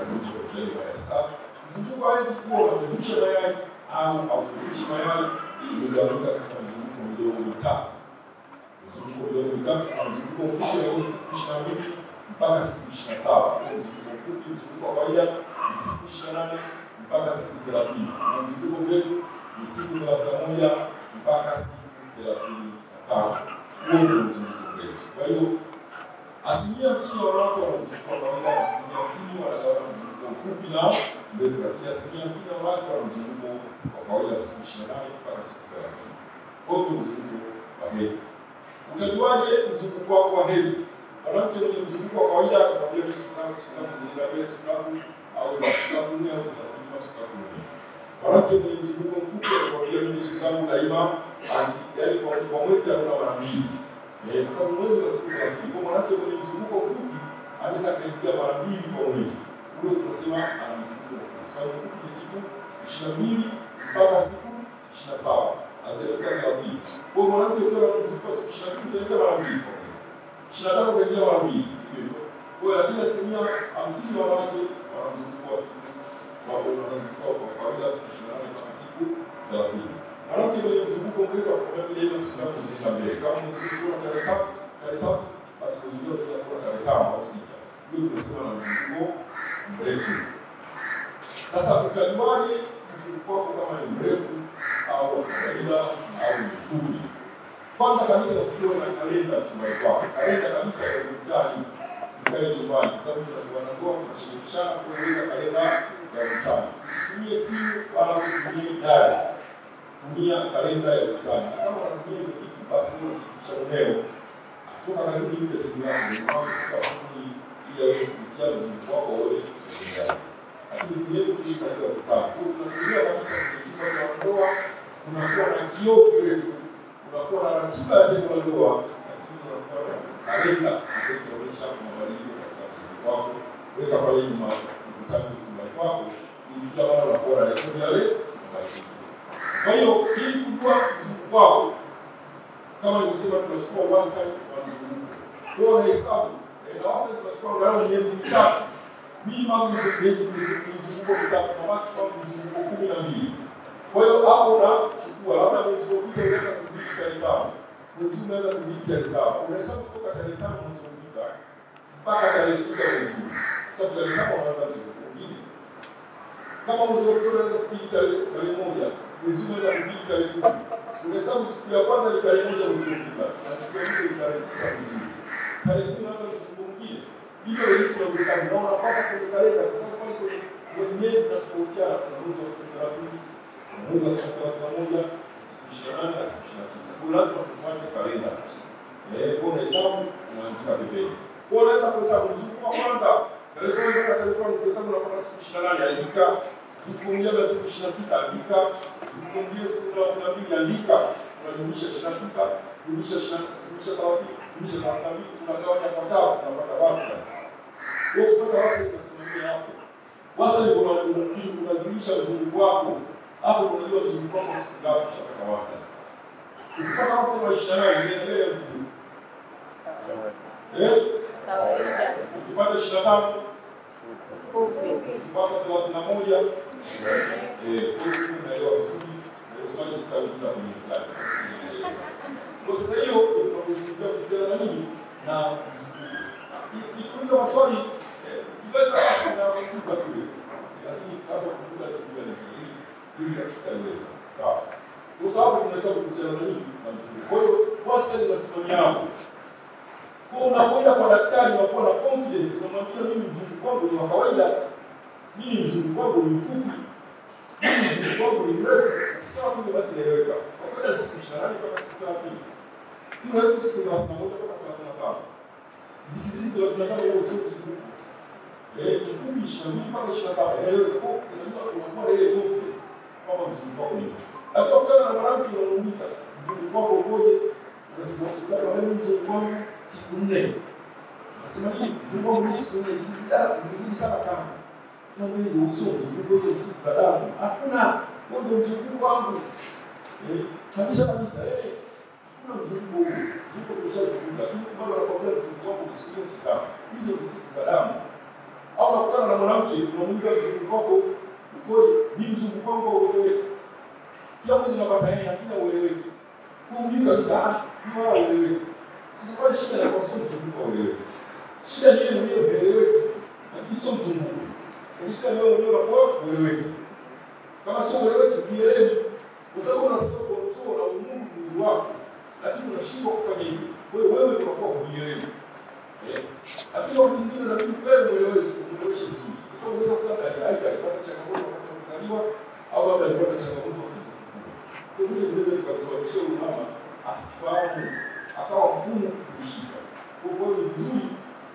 mwisho wa treni ya sasa. Mzunguko wa hedhi kuwa unazalisha mayai au hauzalishi mayai unagawanyika katika mzunguko milioni mitatu. Mzunguko milioni mitatu na mzunguko mfupi wa siku 22 mpaka siku 27. Mzunguko mfupi, mzunguko wa kawaida ni siku 28 mpaka siku 30. Na mzunguko mrefu ni siku 31 mpaka siku 35. Huo ndio mzunguko mrefu. Kwa hiyo asilimia 50 ya wanawake wana mzunguko wa kawaida, asilimia 50 wanagawana mzunguko mfupi na mrefu, lakini asilimia 50 ya wanawake wana mzunguko wa kawaida siku 28 mpaka siku 30. Huo ndio mzunguko wa hedhi. Utajuaje mzunguko wako wa hedhi? Mwanamke mwenye mzunguko wa kawaida atakwambia siku zangu zinaendelea siku zangu au za siku zangu nne au zinapima siku zangu nne. Mwanamke mwenye mzunguko mfupi atakwambia mimi siku zangu daima yaani kwa mwezi anaona mara mbili. Kwa sababu mwezi wa siku 30. Kwa mwanamke mwenye mzunguko mfupi anaweza kuingia mara mbili kwa mwezi. Huyo tunasema ana mzunguko mfupi. Kwa sababu mfupi ni siku 22 mpaka siku 27. Azalika 30. Kwa mwanamke ukiwa na mzunguko wa siku 22 utaingia mara mbili kwa mwezi. 25 utaingia mara mbili. Kwa hiyo lakini asilimia 50 ya wanawake wana mzunguko wa siku kwa kawaida siku 28 mpaka siku 30. Mwanamke mwenye mzunguko mrefu atakwambia ile siku zako zinaenda mbele. Kama mzunguko wa tarehe 3, basi mzunguko utakuwa tarehe 5 au 6. Hiyo tunasema na mzunguko mrefu. Sasa ukajuaje mzunguko wako kama ni mrefu au kawaida au mfupi? Kwanza kabisa ukiwa na kalenda chumbani kwako. Kalenda kabisa ya ukutani ikae chumbani. Kwa sababu tunandoa tunashirikishana kueleza kalenda ya ukutani. Tumie simu wala kutumia diary. Tumia kalenda ya ukutani. Kama unatumia kitu basi unashirikisha leo. Kutoka kazini ile simu yako ni kwa sababu ile kupitia mzunguko wako wewe. Lakini pia kutumia kalenda ya ukutani. Tunatumia kabisa kwenye chumba cha ndoa unakuwa na kioo kirefu. Unakuwa na ratiba ya tendo la ndoa, lakini unakuwa na kalenda inayoonyesha mabadiliko katika mzunguko wako. Weka pale nyuma ukutani chumba kwako ili kila mara unakuwa na rekodi yale mabadiliko. Kwa hiyo ili kujua mzunguko wako, kama nimesema tunachukua wastani wa mzunguko. Kwa hiyo hesabu, na wastani tunachukua angalau miezi mitatu. Minimum miezi mzunguko mitatu na maximum mzunguko 12. Kwa hiyo hapo unachukua labda mwezi uliopita unaweza kudhibiti tarehe 5. Mwezi unaweza kudhibiti tarehe 7. Unahesabu kutoka tarehe 5 mwezi uliopita mpaka tarehe 6 mwezi huu. Sasa tarehe 7 unaanza mzunguko mwingine. Kama mwezi uliopita unaweza kudhibiti tarehe 1, mwezi unaweza kudhibiti tarehe 10. Unahesabu siku ya kwanza ni tarehe 1 mwezi uliopita. Na siku ya pili ni tarehe 9 mwezi huu. Tarehe 10 unaanza mzunguko mwingine. Hivyo ni siku ya kuhesabu. Na unapata kwenye kalenda kwa sababu pale kwenye miezi tunatofautiana na mwezi wa siku 30. Mwezi wa siku 31, siku 28 na siku 29. Kwa lazima tufuate kalenda. Kwa hesabu unaandika pembeni. Kwa unaweza kuhesabu mzunguko wa kwanza, tarehe moja mpaka tarehe 5 kuhesabu unapata siku 28 andika. Mzunguko mwingine siku 26 andika. Mzunguko mwingine siku 32 andika. Unajumlisha 26, jumlisha 30, jumlisha 32, tunagawanya kwa 5 tunapata wastani. Kwa kupata wastani tunasimamia hapo. Wastani unajumlisha mzunguko wako. Hapo unajua mzunguko wako siku ngapi utapata wastani. Ukipata wastani wa 28 unaendelea mzunguko. Kawaida. Ukipata 25 ukipata 31 unaelewa vizuri. Swali sitauliza kwenye mtihani. Kwa sasa hiyo tunazungumzia kuhusiana na nini? Na ikiuliza maswali kiweza basi na kuuliza kule. Lakini kama kuuliza ni ili kustawiwa. Sawa. Kwa sababu tunahesabu kuhusiana na nini? Na mzunguko. Kwa hiyo wastani unasimamia hapo. Kwa unapoenda kwa daktari unakuwa na confidence, unamwambia mimi mzunguko wangu ni wa kawaida. Mimi mzunguko wangu ni mfupi. Mimi mzunguko wangu ni mrefu. Sawa, kumbe basi naeleweka. Kwa kweli siku 28 mpaka siku 30. Hiyo hapo siku 31 mpaka 35. Zikizidi 35 leo sio mzunguko. Mfupi 22 mpaka 27. Naeleweka. Unajua unakuwa ile confidence kama mzunguko wako ni. Hapo kana na mwanamke unamuuliza mzunguko wako ukoje? Unazungumza kwa nini mzunguko wangu siku 4. Nasema hivi, mzunguko wangu siku 4 zikizidi sana kama. Sasa mimi ni usoni, mzunguko wa siku 5. Hakuna ndio mzunguko wangu. Kabisa. Kuna mzunguko huu. Mzunguko umeshazunguka. Lakini bado anakwambia mzunguko wangu siku 6. Hizo ni siku za damu. Au unakutana na mwanamke mwanamke unamuuliza mzunguko wako ukoje, ni mzunguko wako ueleweke. Kila mwezi unapata hela lakini ueleweke. Kuuliza kabisa ni wao ueleweke. Sasa pale shida ya kwa mzunguko ueleweke. Shida ni yeye mwenyewe ueleweke. Lakini sio mzunguko. Shida ni wewe mwenyewe unakuwa ueleweke. Kama sio ueleweke uelewe. Kwa sababu unataka control na umuhimu mwili wako. Lakini unashindwa kufanya hivyo. Wewe unakuwa uelewe. Lakini wakati mwingine unabidi wewe ueleweke kuelewesha vizuri. Kwa sababu unaweza kukuta aidha alipata changamoto wakati wa kuzaliwa au labda alipata changamoto wakati wa kukua. Kwa hiyo inaweza ikasababisha huyu mama asifahamu akawa mgumu kushika. Kwa hiyo ni vizuri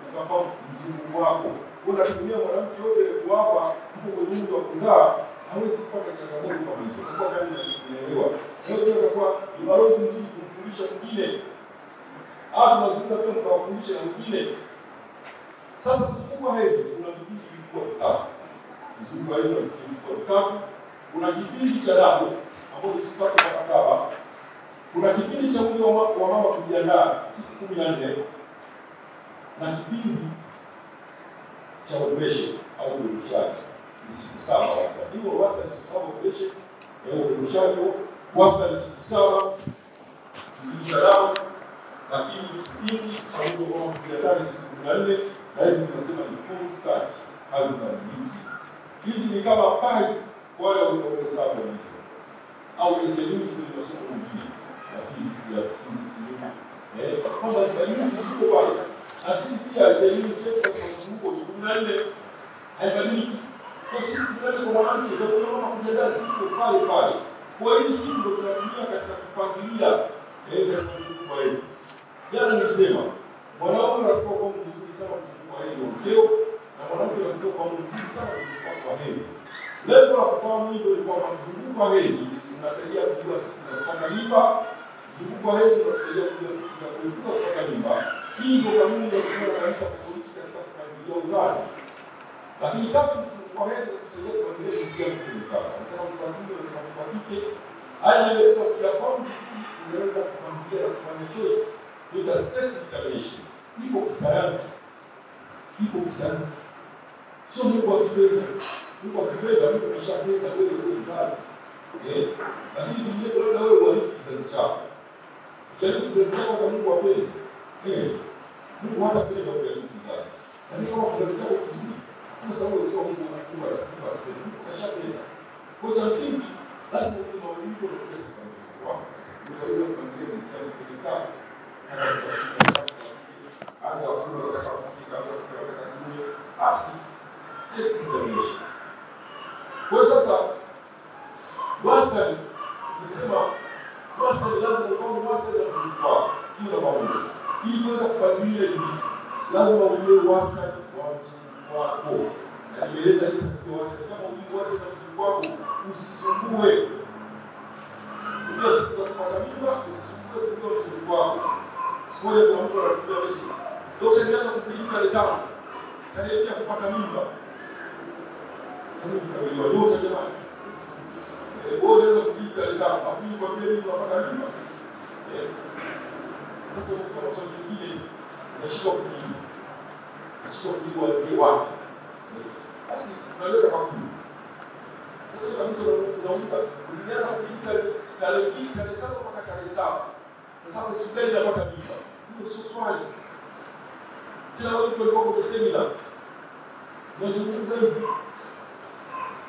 ukafahamu mzunguko wako. Unatumia mwanamke yote kuwapa mko kwenye muda wa kuzaa hawezi kupata changamoto kama hizo. Kwa sababu unaelewa. Hiyo ndio kwa ni balozi mzuri kumfundisha mwingine. Tunazungumza pia mkawafundisha na mwingine. Sasa mzunguko wa hedhi una vipindi vikubwa vitatu. Mzunguko wa hedhi una vipindi vikubwa vitatu. Kuna kipindi cha damu ambapo ni siku 3 mpaka 7. Kuna kipindi cha mwili wa mama kujiandaa siku 14. Na kipindi cha ovulation au urushaji ni siku 7 wastani. Hiyo wastani ni siku 7 ovulation, urushaji wastani ni siku 7. Kipindi cha damu lakini kipindi cha mwili wa mama kujiandaa ni siku 14. Na hizi tunasema ni constant hazina nyingi. Hizi ni kama pai kwa wale wanaohesabu hivi. Au ni sehemu kwenye masomo mengine na physics kwamba sehemu ziko pale. Na sisi pia sehemu zetu kwa mzunguko ni 14 haibadiliki. Kwa siku 14 kwa mwanamke za mama kujiandaa siku pale pale. Kwa hizi siku ndio tunatumia katika kupangilia mzunguko wa hedhi. Jana nilisema mwanaume anatakiwa kufahamu vizuri sana mzunguko wa hedhi wa mkeo na mwanamke anatakiwa kufahamu vizuri sana mzunguko wa hedhi. Lengo la kufahamu hivyo ni kwamba mzunguko wa hedhi unasaidia kujua siku za kupata mimba. Mzunguko wa hedhi unasaidia kujua siku za kuepuka kupata mimba. Hii ndio kanuni ya kanisa Katoliki katika kupangilia uzazi. Lakini tatu, mzunguko wa hedhi unasaidia kupangilia jinsia ya kutumika. Anasema mpangilie na kwa kike haya yanaweza kuyafahamu unaweza kupangilia na kufanya choice. Ndio sex determination. Iko kisayansi. Sio Mungu akipenda. Mungu akipenda mtu ameshapenda wewe mzazi. Lakini vile labda wewe wali kizazi chako. Kile kizazi chako kwa Mungu apende. Mungu hata penda wewe kizazi. Na ni kama kizazi chako kizuri. Kwa sababu sio Mungu anakuwa apende. Mungu kashapenda. Kwa sababu msingi lazima uwe mawili kwa Mungu wako. Utaweza kupangilia msingi kutoka hata wakati utakapofika basi sex determination. Kwa sasa wastani nisema wastani lazima ufahamu wastani wa mzunguko wako. Hiyo ndio mambo. Ili kuweza kupangilia hivi lazima ujue wastani wa mzunguko wako. Na nimeeleza hizi kwa wastani kama ujue wastani wa mzunguko wako usisumbue. Ndio siku za kupata mimba usisumbue kwa mzunguko wako. Sikuwa kuna mtu anatumia Yesu. Dokta anaanza kupeleka letano. Anaelekea kupata mimba. Sasa kwa yote jamani. Bora unaweza kupeleka letano. Afuni kwa vile mtu anapata mimba. Sasa kwa maswali mengine nashika kujibu. Nashika kujibu wapi? Basi tunaleta kwa kujibu. Sasa kabisa unauliza ulianza kupeleka tarehe 5 mpaka tarehe 7. Sasa hospitali inapata mimba. Hiyo sio swali. Kila mtu alikuwa kwenye semina. Tunazungumza hivi.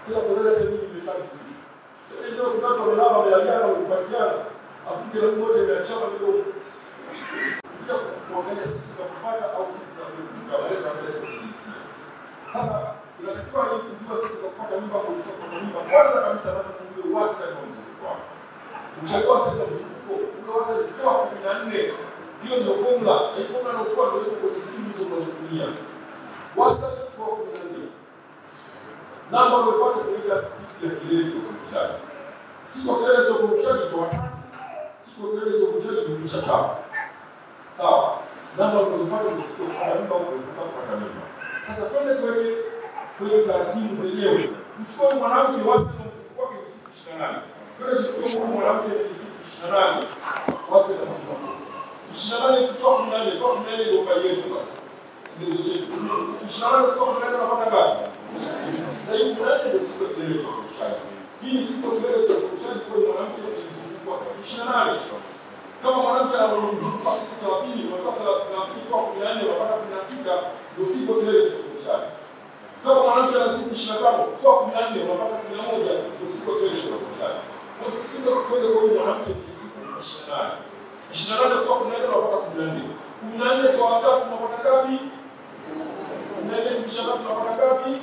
Kila mmoja hata mimi nimefanya hivi. Sasa ndio watu wamelala wamelala wakupatiana. Afu kila mmoja ameachana kidogo. Bila kuangalia siku za kupata au siku za kuepuka waweza mbele kujisia. Sasa tunatakiwa ili kujua siku za kupata mimba au kutoka kwa mimba. Kwanza kabisa lazima tujue wastani wa mzunguko wako. Uchagua sasa mzunguko, ule wastani kwa 14. Hiyo ndio formula. Hii formula ndio kwa ndio kwenye simu hizo unazotumia. Wastani kwa 14. Namba unayopata kuita siku ya kilele cha kurushaji. Siku ya kilele cha kurushaji ni 3. Siku ya kilele cha kurushaji ni 5. Sawa. Namba unazopata ni siku ya mimba au kupata mimba. Sasa twende tuweke kwenye taratibu zenyewe. Mchukue mwanamke wastani wa mzunguko wake ni siku 28. Twende tuchukue mwanamke ni siku 28. Wastani wa mzunguko. 28 kutoka 14, kutoka 14 ndio kwa yetu. Ndio chetu. 28 kutoka 14 unapata ngapi? Sasa hivi mwanamke ndio siku ya kilele cha kurushaji. Hii ni siku ya kilele cha kurushaji kwa mwanamke kwa siku 28. Kama mwanamke anazunguka siku 30, unapata 30 kwa 14, unapata 16 ndio siku ya kilele cha kurushaji. Kama mwanamke ana siku 25 kwa 14, unapata 11 ndio siku ya kilele cha kurushaji. Kwa hiyo kwenda kwa mwanamke ni siku 28. 28 kwa 14 unapata 14. 14 kwa 3 unapata ngapi? 14 kisha 3 unapata ngapi?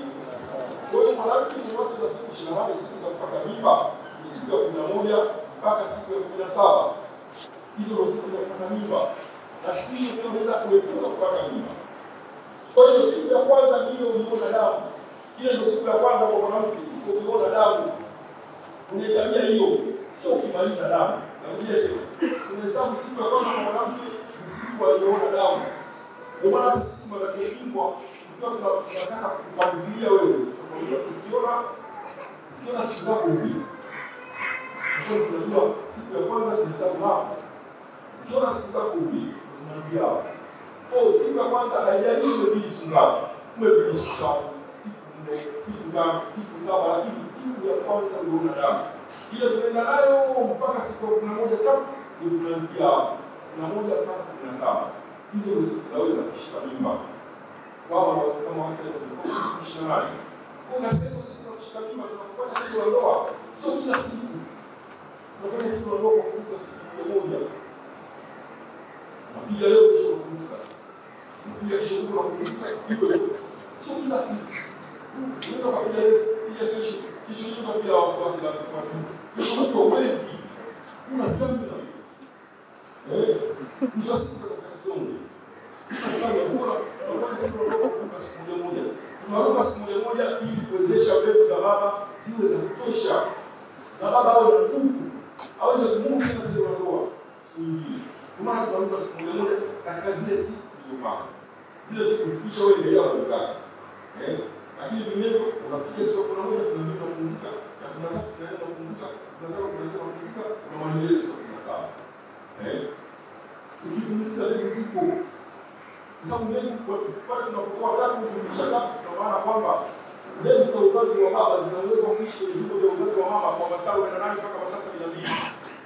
Kwa hiyo mwanamke wote na siku 28 siku za kupata mimba ni siku ya 11 mpaka siku ya 17. Hizo ndio siku za kupata mimba. Na siku hiyo ndio unaweza kuepuka kupata mimba. Kwa hiyo siku ya kwanza ndio uliona damu. Ile ndio siku ya kwanza kwa mwanamke, siku uliona damu. Unahesabu hiyo sio ukimaliza damu. Na uje unahesabu siku ya kwanza kwa mwanamke ni siku aliyoona damu. Ndio maana sisi madaktari bingwa tunataka kupangilia wewe. Ukiona siku zako hivi. Sasa tunajua siku ya kwanza tunahesabu hapo. Ukiona siku zako hivi, tunaanzia hapo. Kwa siku ya kwanza haijalishi umebidi siku ngapi. Umebidi siku 3, siku 4, siku 5, siku 7, lakini siku ya kwanza uliona damu. Ile tunaenda nayo mpaka siku ya 11 tatu ndio tunaanzia hapo. 11 mpaka 17. Hizo ndio siku zaweza kushika mimba. Wao kama wasema kwa 28. Kuna hizo siku za kushika mimba tunafanya tendo la ndoa. Sio kila siku. Tunafanya tendo la ndoa kwa siku moja. Napiga leo kesho kupumzika. Napiga kesho kupumzika. Sio kila siku. Unaweza kupiga kesho hiyo bila wasiwasi na kufanya. Kesho mtu hawezi. Unasikia mimi. Mshasiku katika kidogo. Sasa bora tunafanya siku moja. Tunaruka siku moja ili kuwezesha mbegu za baba ziwe za kutosha. Na baba awe na nguvu. Aweze kumudu na tendo la ndoa. Siku nyingine. Kwa maana tunaruka siku moja katika zile siku zilizopanga. Zile siku zikisha wewe endelea kukaa. Lakini vinginevyo unapiga siku kuna moja tunaenda kupumzika na kuna tatu tunaenda kupumzika, tunataka kunasema kupumzika tunamalizia siku 17. Ukipumzika leo siku sababu mbegu pale tunapokuwa tatu tunashaka kwa maana kwamba mbegu za uzazi wa baba zinaweza kuishi viungo vya uzazi wa mama kwa masaa 48 mpaka masaa 72.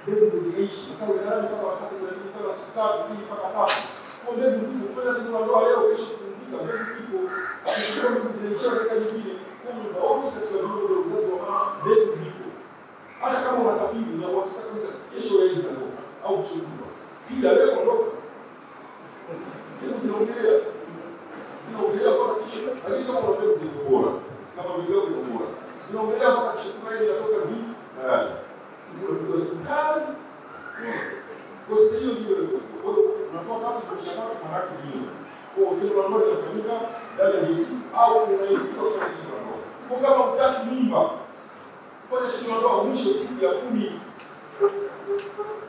Mbegu zinaishi masaa 48 mpaka masaa 72 sana siku 3 mpaka 5. Kwa mbegu zipo kwenda tendo la ndoa leo kesho kupumzika mbegu zipo akishukuru mbegu zinaisha katika nyingine kumbe baadhi katika viungo vya uzazi wa mama mbegu zipo. Hata kama unasafiri na unataka kabisa kesho wewe ndio au shughuli pia leo ondoka. Zinaongelea kwa kisha lakini kama unapenda kitu bora kama video ni bora. Zinaongelea kwa shukrani inatoka vipi na yale. Ndio serikali. Kwa hiyo ndio tunatoka hapo tunashaka haraka hiyo. Kwa hiyo ndio mambo yanafanyika ndani ya Yesu au unaikuta kwa hiyo. Kwa kama utaki mimba kwa hiyo ndio mwisho siku ya 10.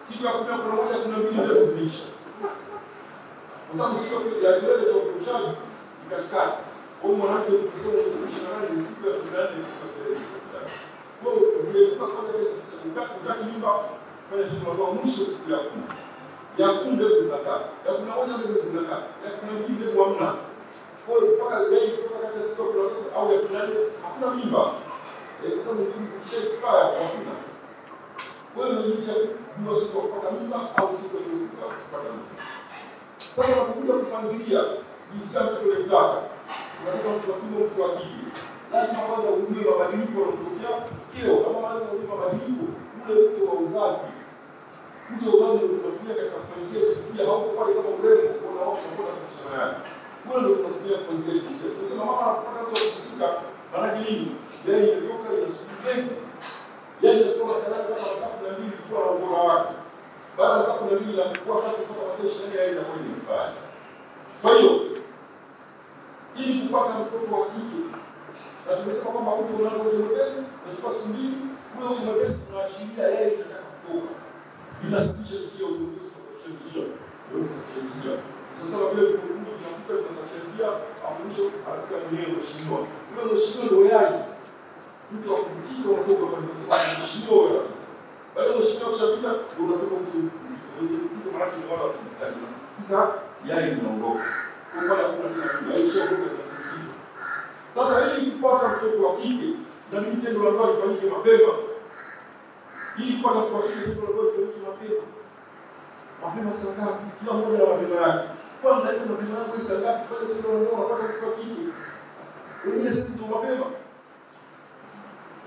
Siku ya 10 kuna moja kuna mbili ndio zimeisha. Kwa sababu siku ya kilele cha ufunjaji ikaskata. Kwa hiyo mwanamke tukisema siku 28 ni siku ya 14 siku ya kilele cha ufunjaji. Kwa hiyo ndio ukataka mimba kwa ndio mwisho siku ya 10. Ya 10 ndio zinakaa. Ya 11 ndio zinakaa. Ya 12 ndio hamna. Kwa hiyo mpaka leo kutoka katika siku ya 14 au ya 14 hakuna mimba. Kwa sababu ndio zikishaexpire hakuna. Kwa hiyo ndio ndio siku ya kupata mimba au siku ya kupata mimba. Sasa tunakuja kupangilia jinsi ambavyo tunataka. Tunataka tuwapime mtu wa kike. Lazima kwanza ujue mabadiliko yanayotokea kio, kama lazima ujue mabadiliko ule mtu wa uzazi. Mtu wa uzazi ndio tunatumia katika kupangilia jinsia au pale kama urembo unaona kuna kitu yake. Ule ndio tunatumia kupangilia jinsia. Tunasema mama anapata mtoto kusuka maana nini? Yeye inatoka inasuka. Yeye inatoka salama kama safu na mbili kwa ubora wake. Baada ya siku mbili na kwa kazi kwa masaa 24 ya kwenda Israeli. Kwa hiyo ili kupata mtoto wa kike na tumesema kwamba mtu unapokuwa mwepesi unachukua siku mbili, huyo mwepesi unaashiria yeye anataka kutoka. Inasafisha njia uongozi kwa kusafisha njia. Sasa wale kuruhusu tunakuta tunasafisha njia afundisho katika mwenyewe mheshimiwa. Huyo mheshimiwa ndio yeye. Mtu wa kutika unatoka kwa mheshimiwa. Baada ya mheshimiwa kushabika unatoka mtu mzito maana ni wala hospitali nasikiza yale inaondoka. Kwa maana kuna kitu kinaisha huko kwa sababu. Sasa ili kupata mtoto wa kike na mimi tendo la ndoa lifanyike mapema. Ili kupata mtoto wa kike tendo la ndoa lifanyike mapema. Mapema sana kila mmoja na mapema yake. Kwanza hiyo mapema yako ni sana kwa tendo la ndoa unapata mtoto wa kike. Wengine sisi tu mapema.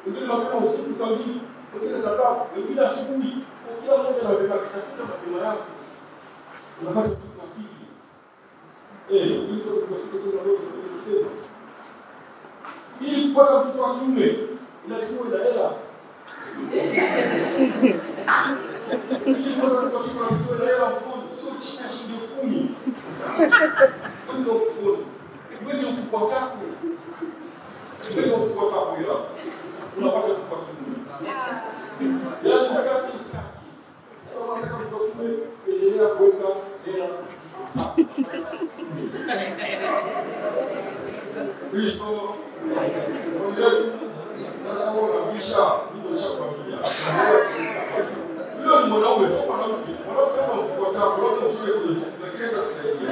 Wengine mapema usiku saa 2, wengine saa 3, wengine asubuhi. Kila mmoja na mapema yake. Tafuta mapema yako. Unapata mtoto wa kike. Ili kupata mtoto wa kiume inatakiwa ina hela. Ili kupata mtoto wa kiume inatakiwa ina hela mfukoni, sio chini ya shilingi 10,000. Ndio mfukoni. Wewe mfuko wako. Wewe mfuko wako hela. Unapata mtoto wa kiume. Yaani unataka kusaki. Kama unataka mtoto wa kiume, endelea kuweka hela. Kristo ndio sasa unabisha ndio shakwambia. Hiyo ni mwanaume sio mwanamke. Mwanamke kama mfuko wako wote usije kule lakini atakusaidia.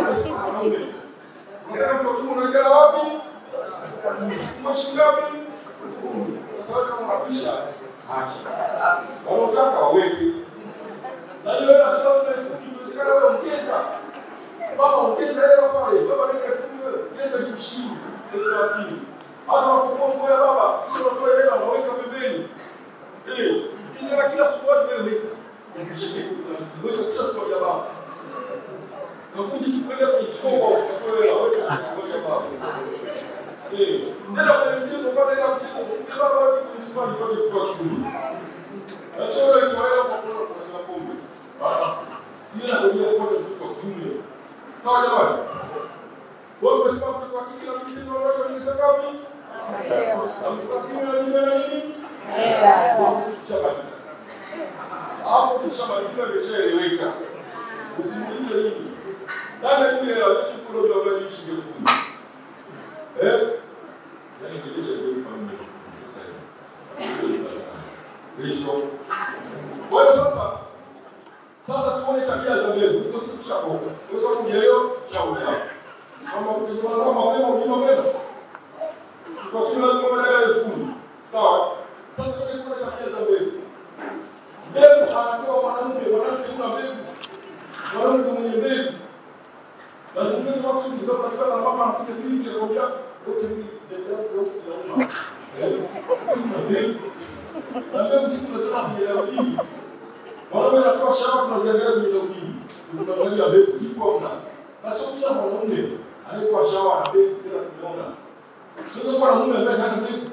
Sasa mwanaume. Unataka mtu unaenda wapi? Mashingapi? Sasa kama unabisha acha. Wanataka waweke. Na hiyo hela sio inawezekana wewe ongeza. Baba ongeza hela pale. Baba nika ongeza 20, 30. Hata wakuomba ya baba, sio toa hela unaweka pembeni. Kila kila swali wewe weka. Weka kila swali ya baba. Na kuji kipenda kwenye kikombe ukatoa hela weka swali ya baba. Nenda kwenye mchezo pata hela mchezo. Baba wapi kusimama kwa kwa kitu. Na sio wewe kwa hela kwa pombe. Ila ndio kwa kwa kiume. Sawa jamani. Wewe umesema mtoto wa kike na mtoto wa kiume ni sababu? Mtoto wa kiume ni nini? Hapo tushamaliza imeshaeleweka. Usimuulize nini. Nani yule alishukuru ndio bali shilingi 10,000. Yaani kilisha ndio familia. Sasa hivi. Kristo. Kwa hiyo sasa tuone tabia za mbele. Mtu sikushakoka. Wewe kama leo shauri yako. Kama ukijua kama wewe unajua wewe. Kwa kile lazima uende 10,000. Sawa? Sasa tuone tabia za mbele. Mbegu anatoa mwanamke kuna mbegu. Mwanamke mwenye mbegu. Lazima ndio watu ndio katika na mama anakuja kliniki anakuambia wote ni ndio nauma. Na mbegu siku lazima nielewe hii. Mwanaume anatoa shawa tunaziangalia kwenye daudi. Tunaangalia mbegu sipo mna. Na sio kila mwanaume anayetoa shawa na mbegu kila tunaona. Sio kwa mwanaume ambaye hana mbegu.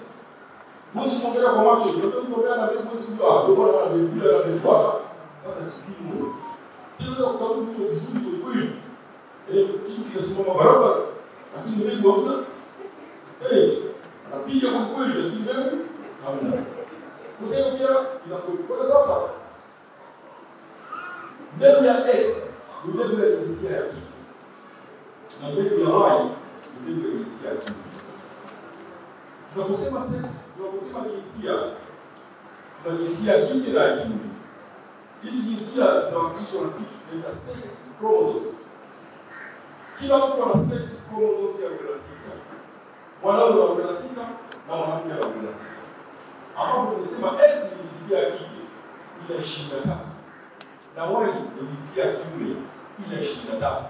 Mwezi mmoja kwa macho, ndio mmoja na mbegu mwezi kujua, ndio bwana na mbegu bila na mbegu hata sikimu. Ndio kwa mtu vizuri kwa kweli. Kitu kinasimama barabara, lakini mbegu hakuna. Anapiga kwa kweli lakini mbegu hamna. Kusema pia inakuwa kwa sasa mbegu ya X ni mbegu ya jinsia ya kike. Na mbegu ya Y ni mbegu ya jinsia ya kike. Tunaposema sex, tunaposema jinsia, kuna jinsia ya kike na ya kiume. Hizi jinsia zinawakilishwa na kitu tunaita sex chromosomes. Kila mtu ana sex chromosomes ya 46. Mwanaume ana 46 na mwanamke ana 46. Ambapo tunasema X ni jinsia ya kike ina 23 na Y ni jinsia ya kiume ina 23.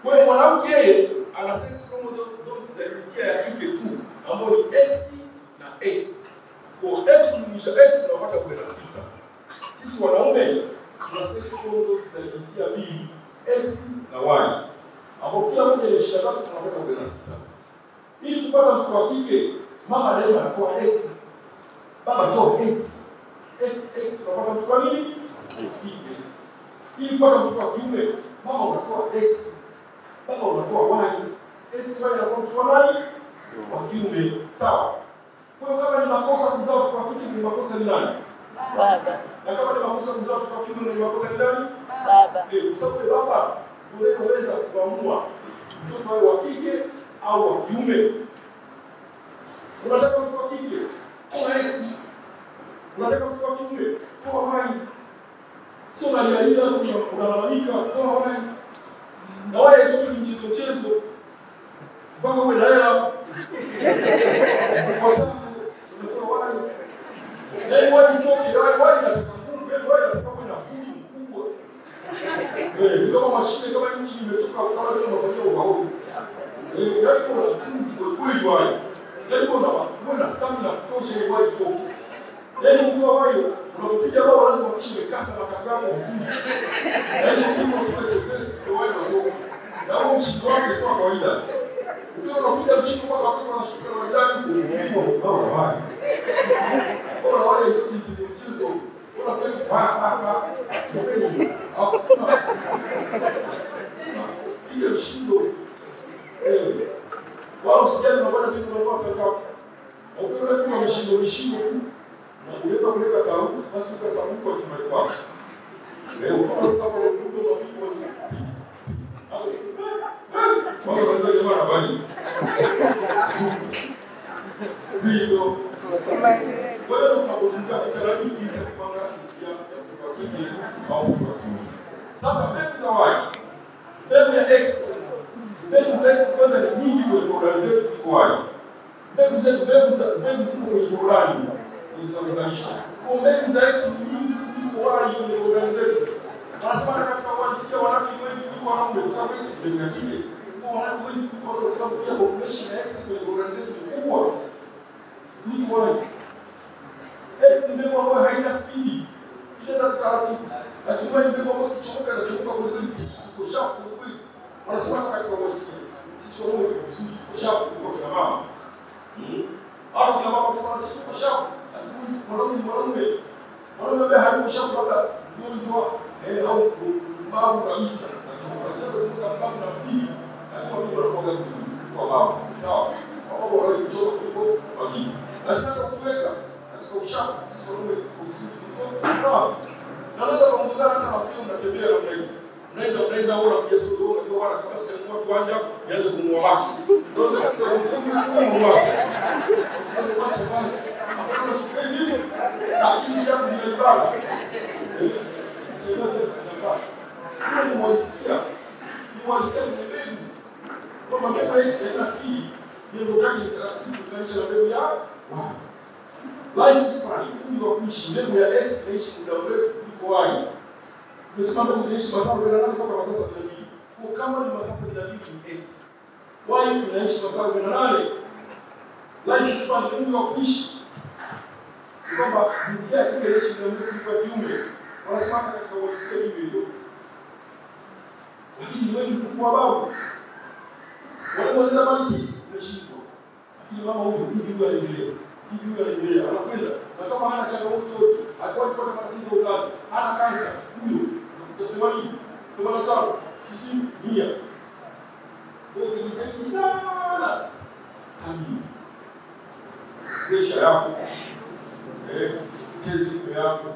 Kwa hiyo mwanamke yeye ana sex chromosomes za jinsia ya kike tu ambayo ni X na X. Kwa X jumlisha X unapata 16. Sisi wanaume tuna sex chromosomes za jinsia mbili X na Y. Ambapo kila moja ni 23 tunapata 16. Ili kupata mtoto wa kike, mama daima anatoa X. Baba anatoa X. X tunapata mtoto wa nini? Kike. Ili kupata mtoto wa kiume, mama unatoa X. Baba unatoa Y. X Y na mtoto wa nani? Wa kiume. Sawa. Kwa hiyo kama ni makosa kuzaa mtoto wa kike ni makosa ni nani? Baba. Na kama ni makosa kuzaa mtoto wa kiume ni makosa ni nani? Baba. Kwa sababu baba ndio anaweza kuamua mtoto wa kike au wa kiume. Unataka mtoto wa kike? Toa X. Unataka mtoto wa kiume? Toa Y. Sio unalialia unalalamika, toa Y. Na wale tu mchezo Mpaka uwe na hela. Kwa sababu umekuwa wali. Yaani wali choki, wali nataka nguvu, wali nataka kuwa na kuni mkubwa. Kama mashine kama nchi imetoka kama vile unafanyia ubaoni. Yaani kuna kuni kweli wali. Yaani kuna stamina kutosha ili wali choki. Yaani mtu ambaye unapopiga bao lazima uchime kasa na kagamo ufundi. Yaani kimo kile chepesi ndio wale wadogo. Na huo mshindo wake sio kawaida. Ukiwa unapiga mshindo kwa watu wanashika na majani kuliko bao wale. Bora wale mchezo. Bora pale pa. Ile mshindo. Wao usijali na bwana mimi ndio sasa. Ukiwa kuna mshindo tu. Na uweza kuleta taruhu, basi ukasabuka chumbani kwako. Leo kama sasa kwa mtu unafika wazi. Kwa ndio jamaa anabani. Kristo. Kwa hiyo tunapozungumzia biashara hii sasa kupanga hisia kwa kiki au kwa kiki. Sasa mbegu za Y. Mbegu ya X. Mbegu za X kwanza ni nyingi kwenye programu zetu kwa Y. Mbegu ziko kwenye programu kuzalisha. Kwa mbegu za X ni nyingi kuliko wali kwenye programu zetu. Wanasema katika uhalisia wanawake wengi kuliko wanaume kwa sababu X ni ya kike. Kwa wanawake wengi kuliko wanaume kwa sababu pia population ya X kwenye programu zetu ni kubwa. Kuliko wali. X ni mbegu ambayo haina spidi. Inaenda taratibu. Lakini wali mbegu ambayo kichomoka na chomoka kuliko sharp kuliko. Wanasema katika uhalisia sisi wanaume tuko sharp kuliko kina mama. Au kina mama kwa sababu sisi tuko sharp. Mwanaume ambaye hakushauri labda ndio au babu kabisa na babu na bibi alikuwa ndio anakuwa vizuri kwa babu sawa kwa sababu wale kuchoka kuliko wajini lakini kuweka katika ushauri sisi wanaume vizuri kwa naweza kuongozana hata na pia unatembea na mwenyewe unaenda ona pia sio unajua wana kama sasa ni watu wanja nianze kumua watu ndio sasa kumua watu lakini jambo limebaba. Ni mwalisia ni mbegu. Kwa mbegu hii sasa hii ndio gani taratibu kuganisha na mbegu ya life span ndio kuishi mbegu ya X inaishi muda mrefu kuliko Y. Nimesema mbegu zinaishi masaa 48 mpaka masaa 72. Kwa kama ni masaa 72 ni X. Y inaishi masaa 48. Life span ndio kuishi kwamba jinsia ya kike inaishi muda mrefu kuliko kiume. Wanasema katika uhalisia hivyo. Lakini wengi kwa babu wale wanaweza maliki umeshindwa. Lakini mama huyu hivi anaendelea. Anakwenda. Na kama hana changamoto yote, alikuwa anapata matatizo ya uzazi, hana kansa, huyo utasema nini? 85, 90, 100. Wewe unajitahidi sana. Sabini. Presha yako. Kezi yako.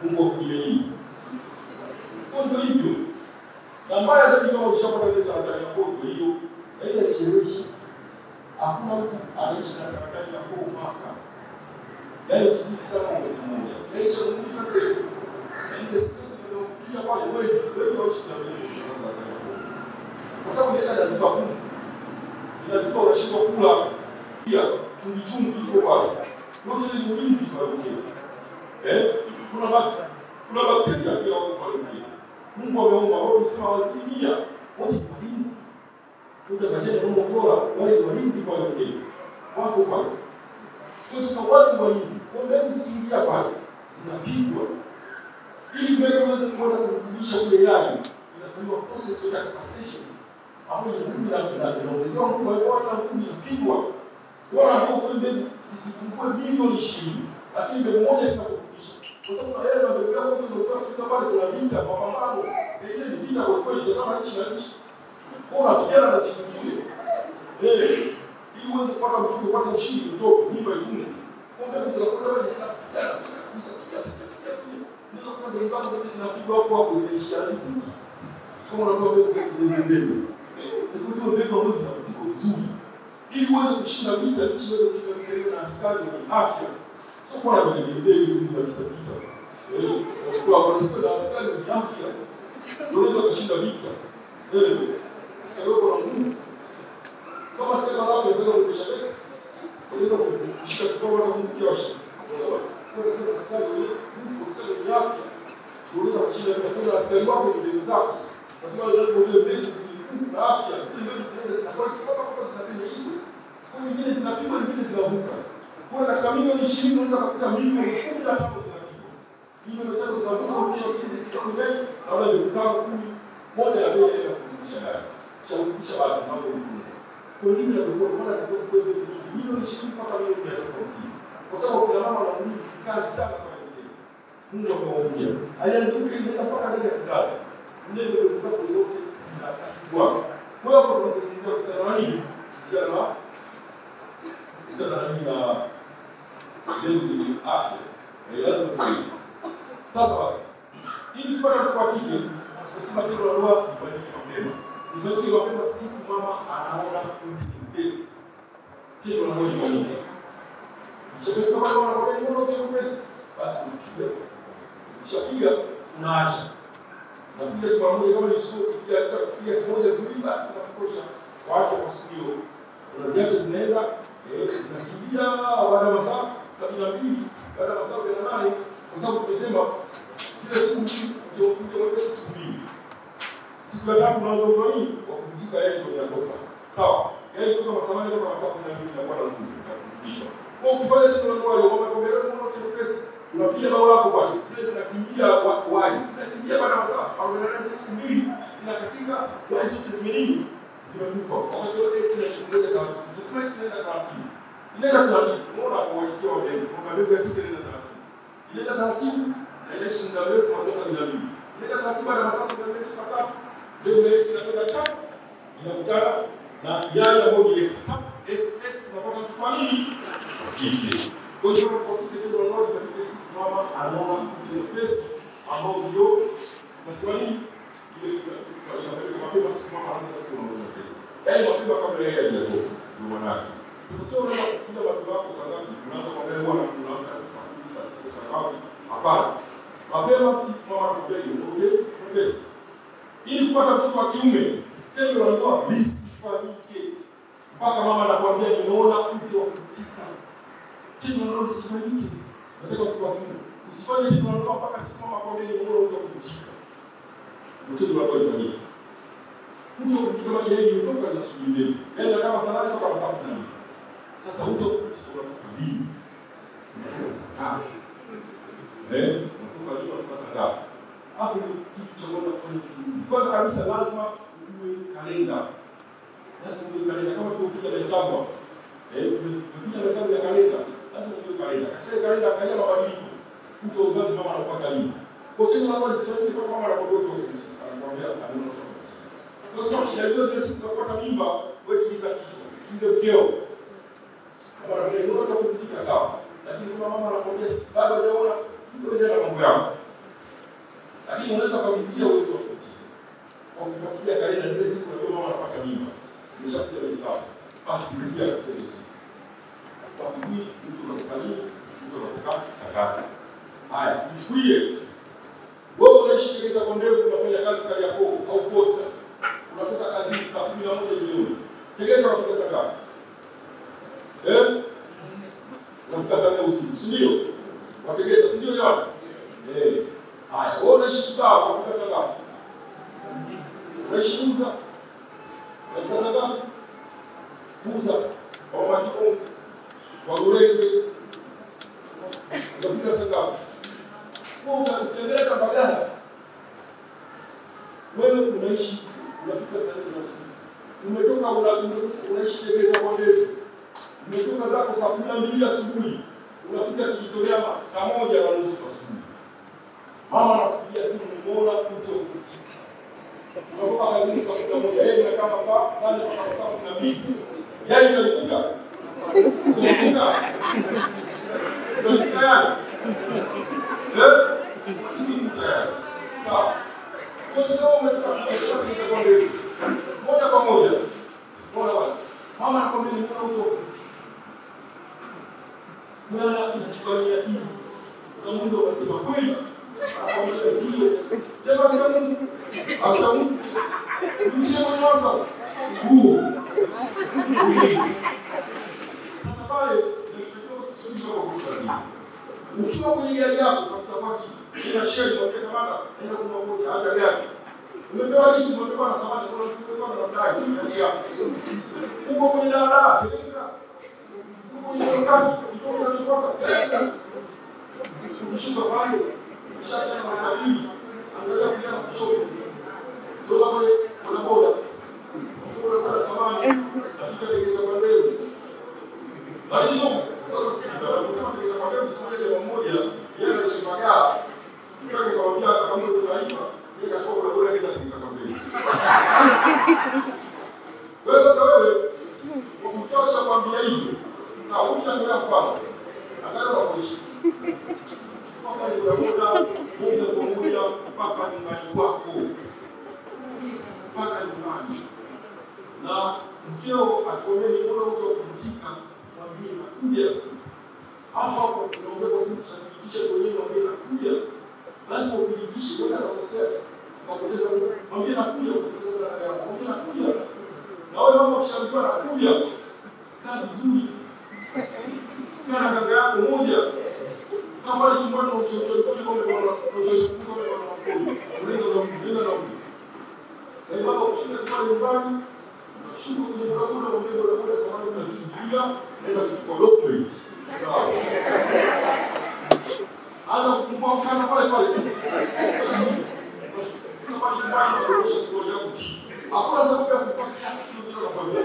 Mungu akujalie. Ndio hivyo. Na mbaya zaidi kama ushapata ile saratani ya koo hiyo, ile chereshi. Hakuna mtu anaishi na saratani ya koo mwaka. Yaani kizidi sana mwezi mmoja. Yaani mwingine yote. Yaani stress ndio pale mwezi wewe unaishi na saratani ya koo. Kwa sababu ile lazima pumzi. Lazima unashindwa kula. Pia chumbi iko pale. Yote ni ulinzi kwa hiyo. Kuna bakteria pia wako pale. Mungu ameumba wote sema wazimia wote ni walinzi. Tutakaje Mungu flora wale ni walinzi kwa wengine. Wako pale. Sasa wale ni walinzi. Kwa mbegu zikiingia pale zinapigwa. Ili mbegu iweze kuona kurudisha ule yai. Inafanywa process ya capacitation. Hapo ni nguvu na inaongezwa nguvu kwa nguvu inapigwa. Wala ndio mbegu zisipungue milioni 20. Lakini mbegu moja inakurudisha. Kwa sababu na yeye ndio mbegu ndio tunataka pale kuna vita mapambano. Ile ni vita kwa kweli sasa nchi na nchi. Kwa unapigana na timu nyingine. Ili uweze kupata mtoto upate ushindi mtoto mimba itume. Kwa mbegu zinakwenda wewe zinapigana. Ndio kwa ndio zangu zote zinapigwa hapo zinaishia zipi. Kama unatoa mbegu zingine. Ndio mbegu ambazo zinapigwa vizuri. Ili uweze kushinda vita nchi iweze kufika na askari wa afya. Sio kwa na mbegu tu kitapita. Kwa watoto wa askari wa afya unaweza kushinda vita. Sasa wewe una Mungu. Kama sema hapo ndio kushika bega. Ndio kushika kwa watu mkiosha. Kwa askari ni afya. Kuuliza shida ya kula askari wako ni ndugu zako. Kwa sababu lazima ujue mbegu na afya. Mbegu zinaenda kwa sababu zinapenda hizo. Kwa nyingine zinapigwa nyingine zinavuka. Kwa katika milioni 20 unaweza kukuta milioni 15 zinapigwa. Milioni 5 zinavuka kisha sisi kidogo mbele na wale vikao 10 moja ya mbele ya kufundisha nayo. Kisha basi mambo ni kwa nini ndio kwa maana ndio kwa milioni 20 mpaka milioni 150. Kwa sababu kuna mama wanauliza kazi sana kwa wengine. Mungu akamwambia. Alianzika ile mpaka ndani ya kizazi. Ndio ndio kwa sababu yote zinatakiwa. Kwa hiyo kwa kusema nini? Sana na ndio afya. Lazima tufanye. Sasa basi. Ili tupate kwa kike, sisi ndio roho ifanyike mapema. Ifanyike mapema siku mama anaona pesa. Kile mmoja mmoja. Sio kama wanaona ndio pesa. Basi ukipiga. Ukishapiga unaacha. Na pia tunaona kama ni sio kupiga kimoja mbili basi tunakosha. Watu wasikio. Unaziacha zinaenda zinakimbia baada ya masaa 72 baada ya masaa 8 kwa sababu tumesema kila siku ndio pesa siku mbili. Siku ya tatu unaanza kufanya kwa kujika yeye ndio yanatoka. Sawa? Yeye kutoka masaa 8 mpaka masaa 12 inakuwa na nguvu ya kurudisha. Kwa ukifanya hicho ndio kwa hiyo kama unaona pesa unapiga bao lako pale. Zile zinakimbia wapi? Zinakimbia baada ya masaa 48 siku mbili zinakatika kwa hizo tazminini. Zimekufa. Wakati wote zinaendelea taratibu. Dismiss inaenda taratibu. Inaenda taratibu. Unaona kwa wasio wa deni. Kwa mbegu ya kike inaenda taratibu. Inaenda taratibu na election ndio refu kwa sasa bila mimi. Inaenda taratibu na sasa ndio refu kwa tatu. Ndio refu inakwenda tatu. Inakutana na yale ambayo ni XX tunapata kitu kwa nini? Kike. Kwa hiyo kwa kike ndio unaona kwa kike mama anaona kitu pesa ambao ndio maswali ile inafanyika mapema siku mama anaanza kuona pesa. Yaani mapema kabla yeye hajatoka ndio mwanake. Sasa sio unaona kila watu wako sadaka unaanza kuangalia bwana unaamka sasa wapi? Hapana. Mapema siku mama anakuja okay pesa. Ili kupata mtoto wa kiume tendo unatoa list fanyike. Mpaka mama anakuambia nimeona mtu wa kutika. Tendo unalo sifanyike. Nataka mtoto wa kiume. Usifanye tendo unalo mpaka siku mama akwambia nimeona mtu wa kutika. Mtoto wako ifanyike. Mtu kama yeye yuko na subiri. Yaani kama sana kwa sababu nani? Sasa mtu kutika nini? Sasa mtu kaliwa kwa sababu. Hapo ni kitu cha kwanza kwanza kabisa lazima ujue kalenda. Lazima ujue kalenda kama tukipiga hesabu. Tukipiga hesabu ya kalenda, lazima ujue kalenda. Katika kalenda kaja mabadiliko. Mtu uzazi mama anapata lini? Kwa hiyo tunaona sisi kwa mama anapotoka anakuambia anaona. Kwa sababu shida zile siku tunapata mimba, wewe tuliza kichwa. Sikize mkeo. Kama ndio unataka kutika sawa. Lakini kama mama anakuambia bado hajaona, ndio ndio mambo yako. Lakini unaweza kuulizia wewe tu. Kwa kufuatilia kalenda zile siku ndio mama anapata mimba. Nimeshapiga hesabu. Basi kizia hizo siku. Kwa hiyo mtu anafanya mtu anataka sakata. Haya, tuchukulie. Wewe unaishi katika kondevu unafanya kazi kali yako au posta. Unatoka kazini saa 11 jioni. Tegeta unafika saa ngapi? Unafika saa 4 usiku, si ndio? Wategeta, si ndio jamani? Haya, wewe unaishi kibao unafika saa ngapi? Unaishi Uza. Unafika saa ngapi? Uza. Kwa majiko. Kwa Gurenge. Unafika saa ngapi? Unatembea Mbagala. Wewe unaishi unafika saa 4 usiku. Umetoka unaishi Tegeta kwa Ndezi. Umetoka zako saa 12 asubuhi. Unafika Kijitolea saa 1:30 asubuhi. Mama anakupigia simu nimeona mtu ukutika. Unatoka kazini saa 11 yeye na kama saa 8 mpaka saa 12. Yeye alikuta. Alikuta. Ndio tayari. Sawa. Kwa sababu umetoka kwa Ndezi. Moja kwa moja. Bora bwana. Mama anakwambia ni mwana huko. Mwana usifanyia hizi. Unamuuliza unasema kweli? Anakwambia ndio. Sema kama Mungu. Atamu. Msemo sasa. Sasa pale tunatakiwa kusuluhisha kwa kuzalisha. Ukiwa kwenye gari yako tafuta paki ina sheri kwa kamera nenda kumwambia acha gari. Umepewa hizi umepewa na samani kwa umepewa na mdai ni njia. Uko kwenye daladala teremka. Uko kwenye kazi kutoka unachukua teremka. Ukishuka pale kisha tena unasafiri. Angalia kulia na kushoto. Toka pale kuna boda. Kuna samani. Afika tegeza kwa leo. Lakini sasa sikiliza, unasema tegeza kwa leo siku moja yeye anashimagaa. Kile nikamwambia kama ndio taifa, yeye kasoma kwa bora kile kitakamilika. Wewe sasa wewe ukitosha kwambia hivyo. Sasa ukiangalia mfano. Angalia kuishi. Kama ni boda, ndio kuongea mpaka nyumbani kwako. Mpaka nyumbani. Na mkeo akomee ni bora huko kumtika mwambie nakuja. Hapo tunaongea kwa simu tushirikishe kwenye mwambie nakuja. Lazima ufikishe wewe unakosea. Unapoteza mwambie nakuja kupoteza na yako. Mwambie nakuja. Na wewe mama ukishauriwa nakuja. Kaa vizuri. Kaa na kaka yako moja. Kama ni chumbani na ushauri kwa kama unaweza kumjengea na mtu. Sasa baba ukifika kwa nyumbani shuka kwenye bodaboda mwambie bodaboda samani tunasubiria nenda kuchukua document. Sawa. Ana kufungua mkanda pale pale. Kama chumbani unaosha sio yangu. Hakuna sababu ya kupaka sio bila na familia.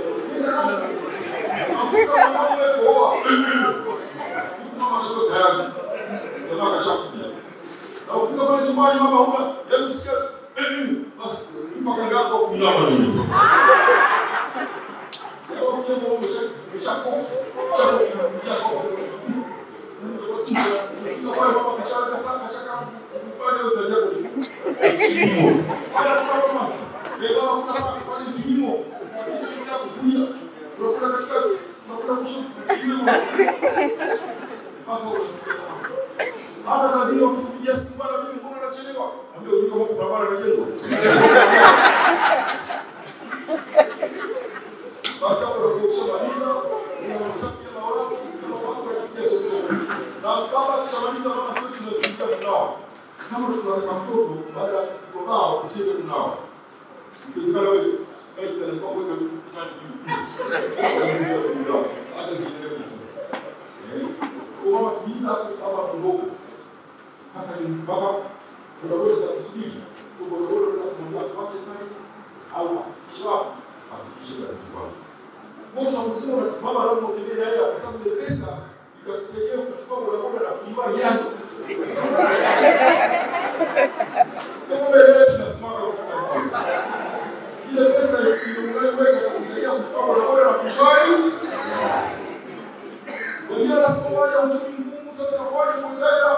Mama sio tayari. Ndio kashakuja. Na ukifika pale chumbani mama huna, hebu sikia. Basi mpaka ngako kunama nini? Leo mimi nimeshako. Hata lazima kupigia simu bana mimi mbona nachelewa? Ambia ujue kama kuna barabara inajengwa. Basi hapo unapomaliza, unamshakia na watu, unakuja soko. Na kama ukishamaliza mama sisi tunapiga kunao. Kama tunataka mtoto baada ya kunao usiende kunao. Ukizikana wewe kazi za kwa kuweka kitani juu. Acha ziendelee. Kwa mama tuliza kama mdogo. Hata ni baba unaweza kusubiri. Kwa hiyo unamwambia tuache kazi au kisha afikishe kazi kwako. Mwisho msemo mama lazima utembee naye kwa sababu ile pesa itakusaidia kuchukua bodaboda na kuiba yako. Sio wewe tunasimama kwa ile pesa unayoweka itakusaidia kuchukua bodaboda na kuiba yako. Wengine wanasema uchumi ngumu sasa kwaje kuendelea?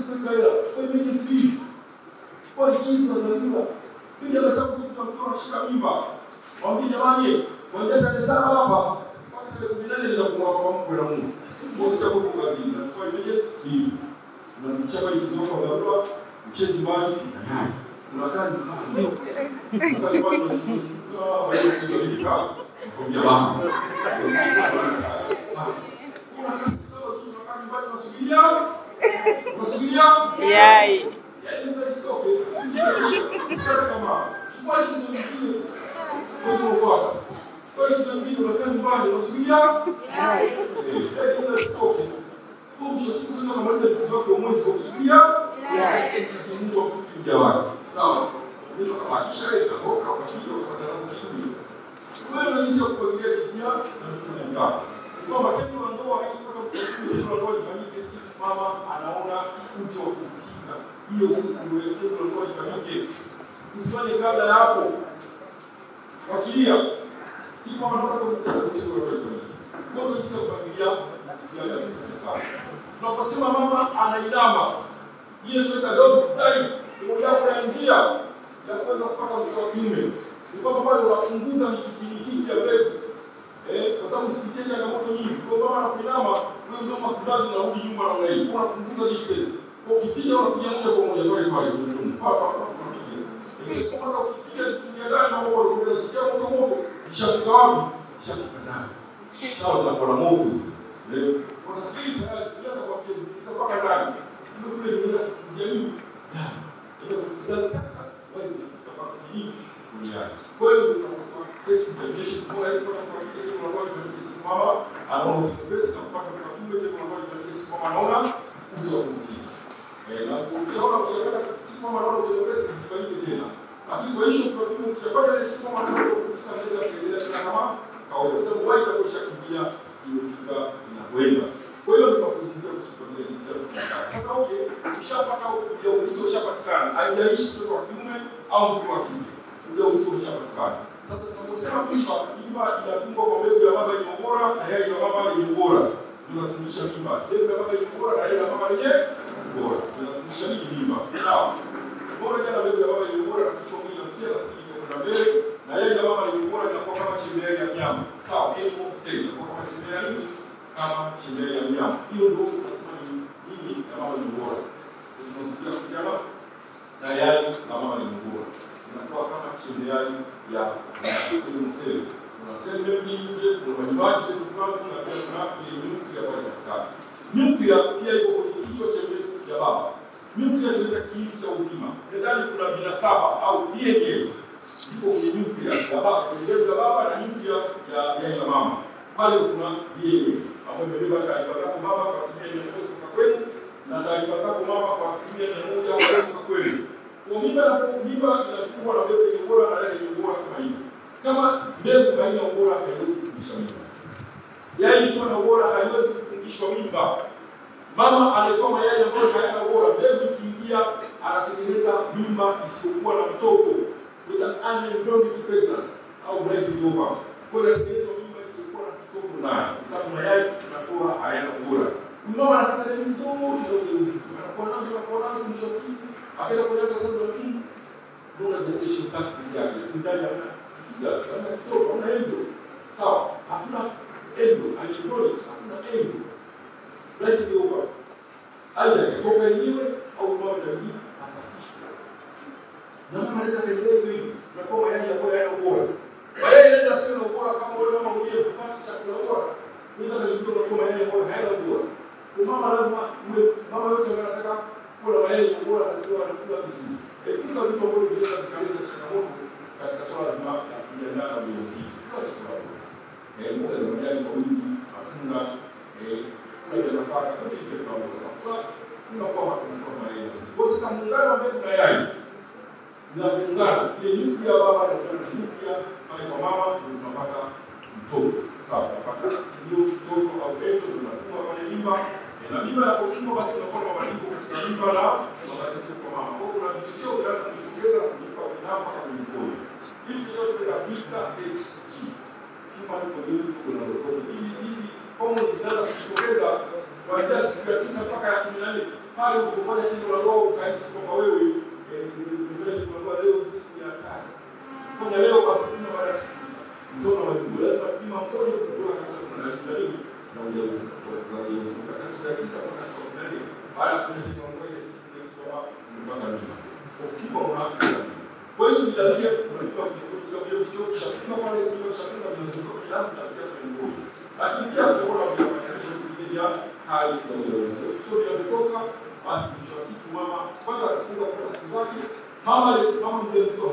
Kuendelea. Kwa nini sisi? Kwa likizo ndio pia kwa sababu sisi tunatoa shika mimba. Mwambie jamani, kuanzia tarehe 7 hapa mpaka tarehe 18 nitakuwa kwa mkwe na Mungu. Mmoja kwa kazini. Na kwa emergency hii. Na mchaba likizo kwa dharura, mchezi mbali na naye. Unakaa ni kama ndio. Kwa hiyo tunataka kwa baba. Kuna kazi sawa tunakaa nyumbani tunasubiria. Yai. Ndio istoke. Sio kama kwa hizo nyingine hizo ufuata. Kwa hizo nyingine unakaa nyumbani unasubiria. Ndio istoke. Kumsha siku zote kama maliza vitu vyako mwezi kwa kusubiria. Mungu akupigia wake. Sawa. Ndio kama kishaje kwa kitu kwa darasa hili. Wewe unaweza kuangalia hisia na kutumia. Kwa matendo ya ndoa hii kama mtu ndoa ifanyike siku mama anaona mtu wa kukushika. Hiyo siku wewe ndoa ifanyike. Usifanye kabla ya hapo. Wakilia. Siku mama ndoa mtoto ndoa ifanyike. Kwa hiyo hizo familia hisia ya kutoka. Tunaposema mama anainama. Hiyo tunaita leo style. Ndio ya njia ya kuweza kupata mtoto wa kiume. Ni kwamba pale unapunguza mikiki ya mbegu. Kwa sababu usipitie changamoto nyingi. Kwa mama anapoinama, wewe ndio kizazi unarudi nyuma na unaenda. Unapunguza distance. Kwa ukipiga unapiga moja kwa moja pale pale. Hapa unapiga. Ile somo la kufikia zikiingia ndani na wao wanasikia moto, ishafika wapi? Ishafika ndani. Sawa, zinakuwa na moto. Wanasikiliza bila kukwambia zikifika mpaka ndani. Ndio kule ndio nasikia nini? Ndio kuzalisha wazi kama hii dunia. Kwa hiyo tunasema sex education kwa hiyo tunapata teknolojia tunasimama anaona pesa na kupata matumizi ya teknolojia tunasimama anaona uwezo wa kutii. Na kuona mchakato simama anaona uwezo pesa isifanyike tena. Lakini kwa hiyo tunataka mchakato ile simama anaona kutekeleza kuendelea kama kawaida. Sasa wazi kwa shakimbia hiyo kika inakwenda. Kwa hiyo tunazungumzia kuhusu jinsi ya kutaka. Sasa okay, ushapata ujauzito ushapatikana. Haijalishi mtoto wa kiume au mtoto wa kike. Ujauzito ushapatikana. Sasa tunaposema mimba inatungwa kwa mbegu ya baba iliyo bora na yai ya mama iliyo bora. Tunafundisha mimba. Mbegu ya baba iliyo bora na yai ya mama iliyo bora. Tunafundisha nini mimba? Sawa. Bora jana mbegu ya baba iliyo bora na kichwa mwili na kia asili kwa mbele na yai ya mama iliyo bora inakuwa kama chembea ya nyama. Sawa, hiyo ni msemo. Inakuwa kama chembea ya nini? Kama chembea ya nyama. Hiyo ndio tunasema nini ya mama iliyo bora. Tunazungumzia kuhusiana na yai ya mama iliyo bora. Inakuwa kama chembea ya msemo. Kuna seli mbili nje, kuna majimaji seli kazi na pia kuna nyuklia kwa katikati. Nyuklia pia iko kwenye kichwa cha ya baba. Nyuklia ni kiini cha uzima. Ndani kuna vinasaba au DNA ziko kwenye nyuklia ya baba, kwenye ya baba na nyuklia ya mama. Pale kuna DNA ambayo imebeba taarifa zako baba kwa asilimia 100 kutoka kwenu na taarifa zako mama kwa asilimia 100 kutoka kwenu. Kwa mimba inachukua na mbegu yenye ubora na yai yenye ubora kama hivi. Kama mbegu haina ubora haiwezi kufundisha mimba. Yai ikiwa na ubora haiwezi kufundishwa mimba. Mama anatoa mayai ambayo hayana ubora, mbegu ikiingia anatengeneza mimba isiyokuwa na mtoto. Kuna unembryonic pregnancy au breast over. Kwa hiyo anatengeneza mimba isiyokuwa na mtoto nayo. Kwa sababu mayai tunatoa hayana ubora. Mama anataka dalili zote za ujauzito. Anakuwa nazo mwisho wa siku. Akaenda kwa daktari sasa ndio ndio gestation cycle yake. Ndani ya yes, kama mtoto ana embryo. Sawa, hakuna embryo, anaembryonic, hakuna embryo. Right over. Aidha kutoka yenyewe au mama ndio asafishwe. Na mama anaweza kuendelea hivi, tunatoa mayai ambayo hayana ubora. Mayai yanaweza sio na ubora kama wewe mama mwenyewe kupata chakula bora. Unaweza kujikuta unatoa mayai ambayo hayana ubora. Kwa mama lazima mama yote anataka kula mayai bora na kula vizuri. Kuna vitu ambavyo vinaweza kuleta changamoto katika swala zima la kujiandaa na ujauzito. Kwa sababu mboga za majani kwa wingi, matunda, kuna ile nafaka yote hiyo kuna kwa mayai. Kwa sasa muungano wa mbegu na yai na muungano ile nyuki ya baba na nyuki ya mama ndio tunapata mtoto. Sawa, tunapata ndio mtoto au mtoto tunafungwa kwenye mimba. Na mimba inapochungwa basi unakuwa na mabadiliko katika mimba na mabadiliko kwa mama. Kwa hiyo kuna vichocheo vinaweza kujitokeza kutoka kwa mama hadi mkono. Hivi vyote vinapita HG. Kama ni kwa nini kuna roho hizi hormones zinaweza kujitokeza kuanzia siku ya 9 mpaka ya 14 pale unapofanya tendo la ndoa ukahisi kwamba wewe unaweza kuwa leo siku ya 5. Fanya leo basi tena baada ya siku 9. Ndio na wajibu lazima kupima mkono kutoka kabisa kuna dalili na ujauzito. Katika siku ya 9 mpaka siku ya 14 baada ya kufikia mwezi wa mpaka mimba. Ukiwa unaanza. Kwa hiyo ni dalili unajua kwa sababu ya kitu cha kima pale kwa chakula vinazunguka bila kufikia kwenye. Lakini pia tunaona vinafanyika kupitia hali za ujauzito. Kwa hiyo kutoka basi mwisho wa siku mama kwanza kufunga kwa siku zake mama mjamzito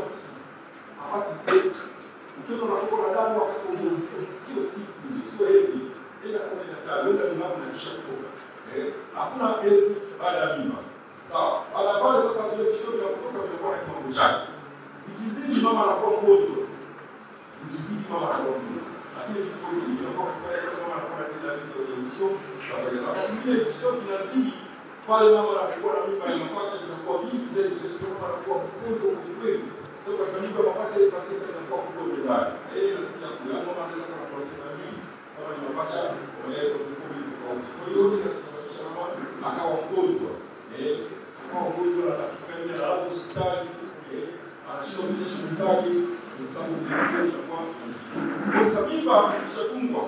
hapati siku. Ukiwa unakuwa na damu wakati wa ujauzito sio siku sio hivi. Ila kwa ndio ndio mama anashia kutoka. Hakuna baada ya mimba. Sawa. Baada pale sasa ndio kisho ya kutoka kwa kiwango chake. Ikizidi mama anakuwa mgonjwa. Ikizidi mama anakuwa mgonjwa. Lakini kisipozidi inakuwa kwa mama anakuwa na dalili za ujauzito. Sababu mwingine kisho kinazidi pale mama anakuwa na mimba inafuata inakuwa vingi zaidi kisho mama anakuwa mgonjwa kwa kweli. Sio kwa mimba mapacha ile pasika inakuwa mgonjwa ndani. Inakuja kwa mama anaweza kuwa pasika mingi. Kama ni mapacha wameweka vifupi tofauti. Kwa hiyo tunasababisha mama akawa mgonjwa. Akawa mgonjwa na kufanya na hospitali. Anashindwa kwenye shughuli zake kwa sababu inakuwa kwa sababu mimba ikishatungwa.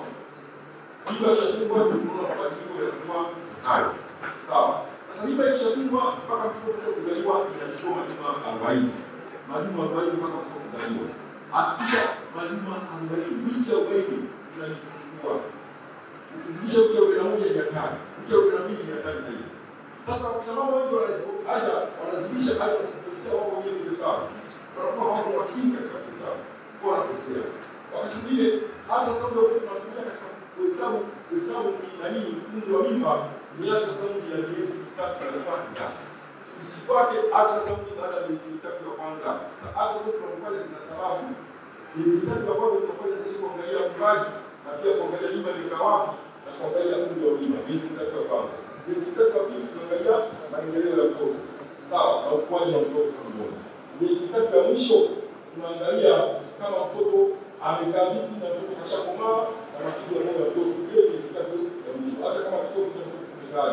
Mimba ikishatungwa kuna mabadiliko yanakuwa hayo. Sawa. Sasa mimba ikishatungwa mpaka mtoto kuzaliwa inachukua majuma 40. majuma 40 mpaka mtoto kuzaliwa. Hakika majuma 40 wiki ya 40 tunajifungua. Ukizidisha wiki ya 41 ni hatari. Wiki ya 42 ni hatari zaidi. Sasa kina mama wengi wanazidisha hadi kusikia wao wenyewe ni sawa. Wanakuwa hawako makini katika hesabu. Kwa wanakosea. Wakati mwingine hata sababu ya tunatumia katika kuhesabu nani umri wa mimba ni hata sababu ya miezi 3 ya kwanza. Usifuate hata sababu baada ya miezi 3 ya kwanza. Sasa hata zote tunafanya zina sababu. Miezi 3 ya kwanza tunafanya zaidi kuangalia mradi na pia kuangalia mimba imekaa wapi na kuangalia umri wa mimba. Miezi 3 ya kwanza. Miezi 3 ya pili tunaangalia maendeleo ya mtoto. Sawa, na ukuaji wa mtoto tumboni. Miezi 3 ya mwisho tunaangalia kama mtoto amekaa vipi na mtoto kashakomaa na mapigo ya moyo ya mtoto. Hiyo miezi 3 ya mwisho. Hata kama mtoto amekaa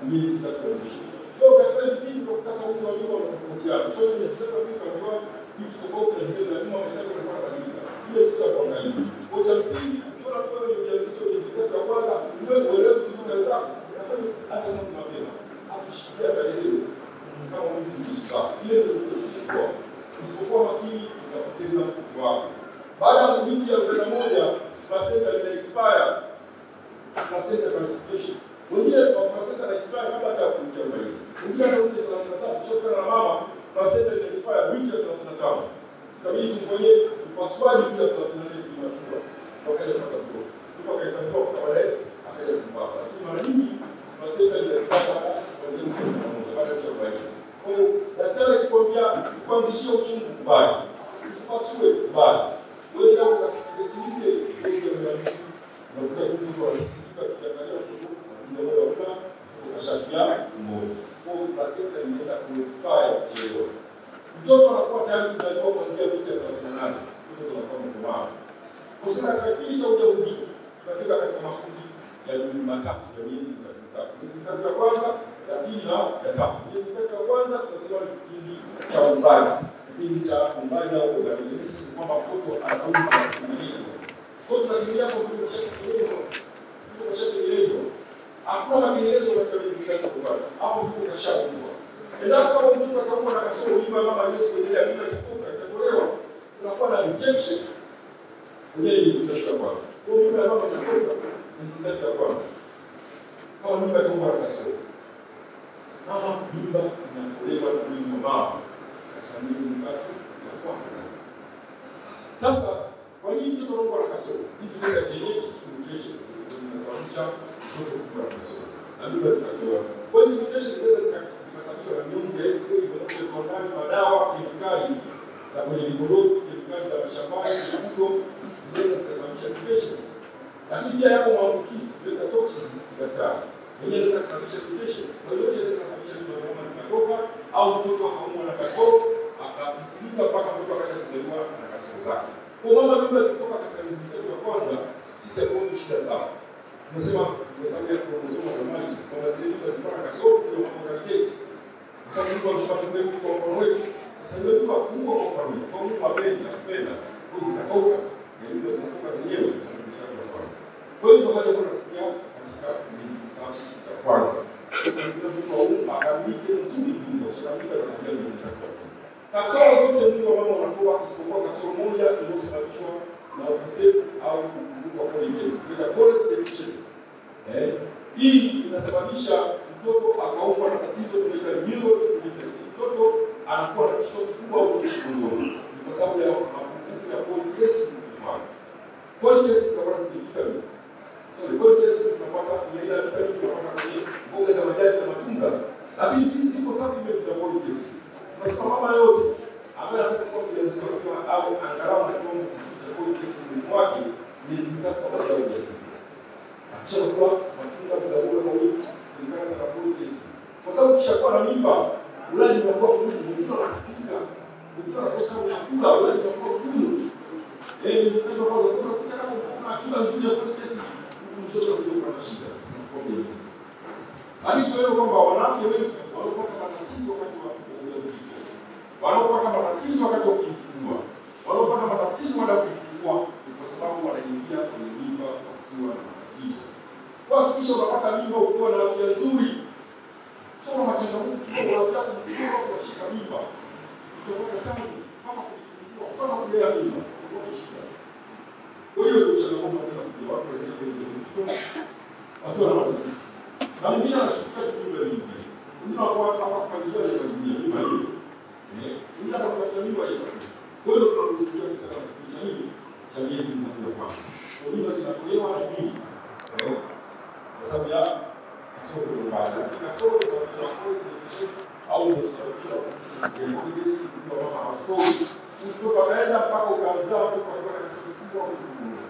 miezi 3 ya mwisho. Kwa katika kipindi kwa kutaka umri wa mimba unatofautiana. Kwa hiyo miezi 3 ya mwisho kwa vitu tofauti na zile za nyuma wamesema kwa kubadilika. Ile sasa kuangalia. Kwa cha msingi ukiona tu wewe ni mjamzito miezi 3 ya kwanza, wewe uelewe kuzuia zako. Unafanya hata sasa mapema. Hakushikilia dalili kama mwezi mzima. Ile ndio kwa usipokuwa makini utapoteza mtoto wako. Baada ya wiki ya 41, placenta ina expire. Placenta participation. Wengine kwa placenta ina expire kabla ya kufikia 40. Wengine wanakuja 35, kutoka na mama, placenta ina expire wiki ya 35. Itabidi tufanye upasuaji pia 34 kimachukua. Wakaja kupata mtoto. Tukaenda kwa baadaye akaja kupata. Lakini mara nyingi placenta ina expire baada ya 40. Kwa hiyo daktari akikwambia kuanzishia uchungu mbaya. Usipasue mbaya. Wewe ndio ukasikilize ile mradi na ukajua kwa kiangalia ndio unaona ukashafia mmoja. Kwa hiyo placenta inaenda ku expire leo. Mtoto anakuwa tayari kuzaliwa kuanzia wiki ya 38. Ndio tunakuwa mkomaa. Kwa sababu kipindi cha ujauzito tunafika katika makundi ya matatu ya miezi 3. Miezi 3 ya kwanza, ya pili na ya tatu. Miezi 3 ya kwanza tunasema ni kipindi cha umbali. Kipindi cha umbali au uangalizi kwamba mtoto anaanza kusikiliza. Kwa hiyo tunakimbia kwa kushakilizo. Hakuna makielezo katika miezi 3 kupata. Hapo mtoto kashakuwa. Endapo kama mtoto atakuwa na kasoro hivi mama hawezi kuendelea bila kutoka itatolewa. Tunakuwa na injections kwenye miezi 3 ya kwanza. Kwa hiyo mama atakuwa miezi 3 ya kwanza. Kama mimba itakuwa na kasoro. Mama mimba inatolewa na mama. Sasa kwa nini mtoto anakuwa na kasoro? Hizi ni genetic mutations zinasababisha mtoto kuwa na kasoro. Na ndio zinatolewa. Kwa hiyo mutations zinasababishwa na mionzi ya seli zinazotoka madawa, kemikali za kwenye vipodozi, kemikali za mashambani, mifugo, zinasababisha mutations. Lakini pia yapo maambukizi, zile toxins daktari. Yenyewe inaweza kusababisha mutations. Kwa hiyo inaweza kusababisha mimba zinatoka au mtoto akaumwa na kasoro akapitiliza mpaka mtoto akaja kuzaliwa na kasoro zake. Kwa mama mimba zitoka katika miezi 3 ya kwanza, sisi hapo ni shida sana. Tunasema sababu ya kromosomu abnormalities, kwamba zile mimba zitoka kasoro ndio mambo ya gate. Kwa sababu mtu anasema mbegu kwa mfano wetu, sasa ndio mtu akungwa kwa mfano, kwa mtu apenda, kwa zitatoka, na mimba zinatoka zenyewe kwa miezi 3 ya kwanza. Kwa hiyo haja kuna kufikia katika miezi 3 ya kwanza. Kasoro zote ndio mama wanakuwa isipokuwa kasoro moja inayosababishwa na ukosefu au upungufu wa folic acid, ile folate deficiency. Hii inasababisha mtoto akaumwa na tatizo tunaita neurodegenerative. Mtoto anakuwa na kichwa kikubwa au kichwa kidogo kwa sababu ya mapungufu ya folic acid mwilini. Folic acid inapata kwenye vitamins. Folic acid tunapata kwenye ile vitamini tunapata kwenye mboga za majani na matunda. Lakini hizi ziko supplements za folic acid. Tunasema mama yote ambaye anataka kujisikia kwa au angalau na kiwango cha folic acid mwilini mwake miezi 3 kabla ya ujauzito. Akishakuwa matunda kuzaliwa kwa wingi kulingana na folic acid. Kwa sababu kishakuwa na mimba, ulaji unakuwa mgumu, mwingine anakupika. Mwingine anakosa kula, ulaji unakuwa mgumu. Miezi 3 kwanza kuna kutaka kuna kila nzuri ya folic acid, mtoto anakuwa na shida kwa ujauzito. Lakini tuelewe kwamba wanawake wengi wanapata matatizo wakati wa ujauzito. Wanapata matatizo wakati wa kujifungua. Wanapata matatizo baada ya kujifungua kwa sababu wanaingia kwenye mimba wakiwa na matatizo. Kwa hakikisha unapata mimba ukiwa na afya nzuri. Sio machangamoto kidogo unataka kumtoa kushika mimba. Kutoka tangu kama kulea mimba kwa shida. Kwa hiyo changamoto ya watu wenye ujauzito wakiwa na matatizo. Na mwingine anashika kitu vingi. Mwingine anakuwa familia ya mimba hiyo. Mwingine anakuwa mimba hiyo. Kwa hiyo tunazungumzia sana kitu hili cha miezi minne kwa. Kwa hiyo zinatolewa na nini? Kwa sababu ya kasoro mbaya. Kasoro za kwanza au kusababisha kesi kwa mama hapo. Kutoka baada mpaka ukaanza kutoka kwa kikubwa kikubwa.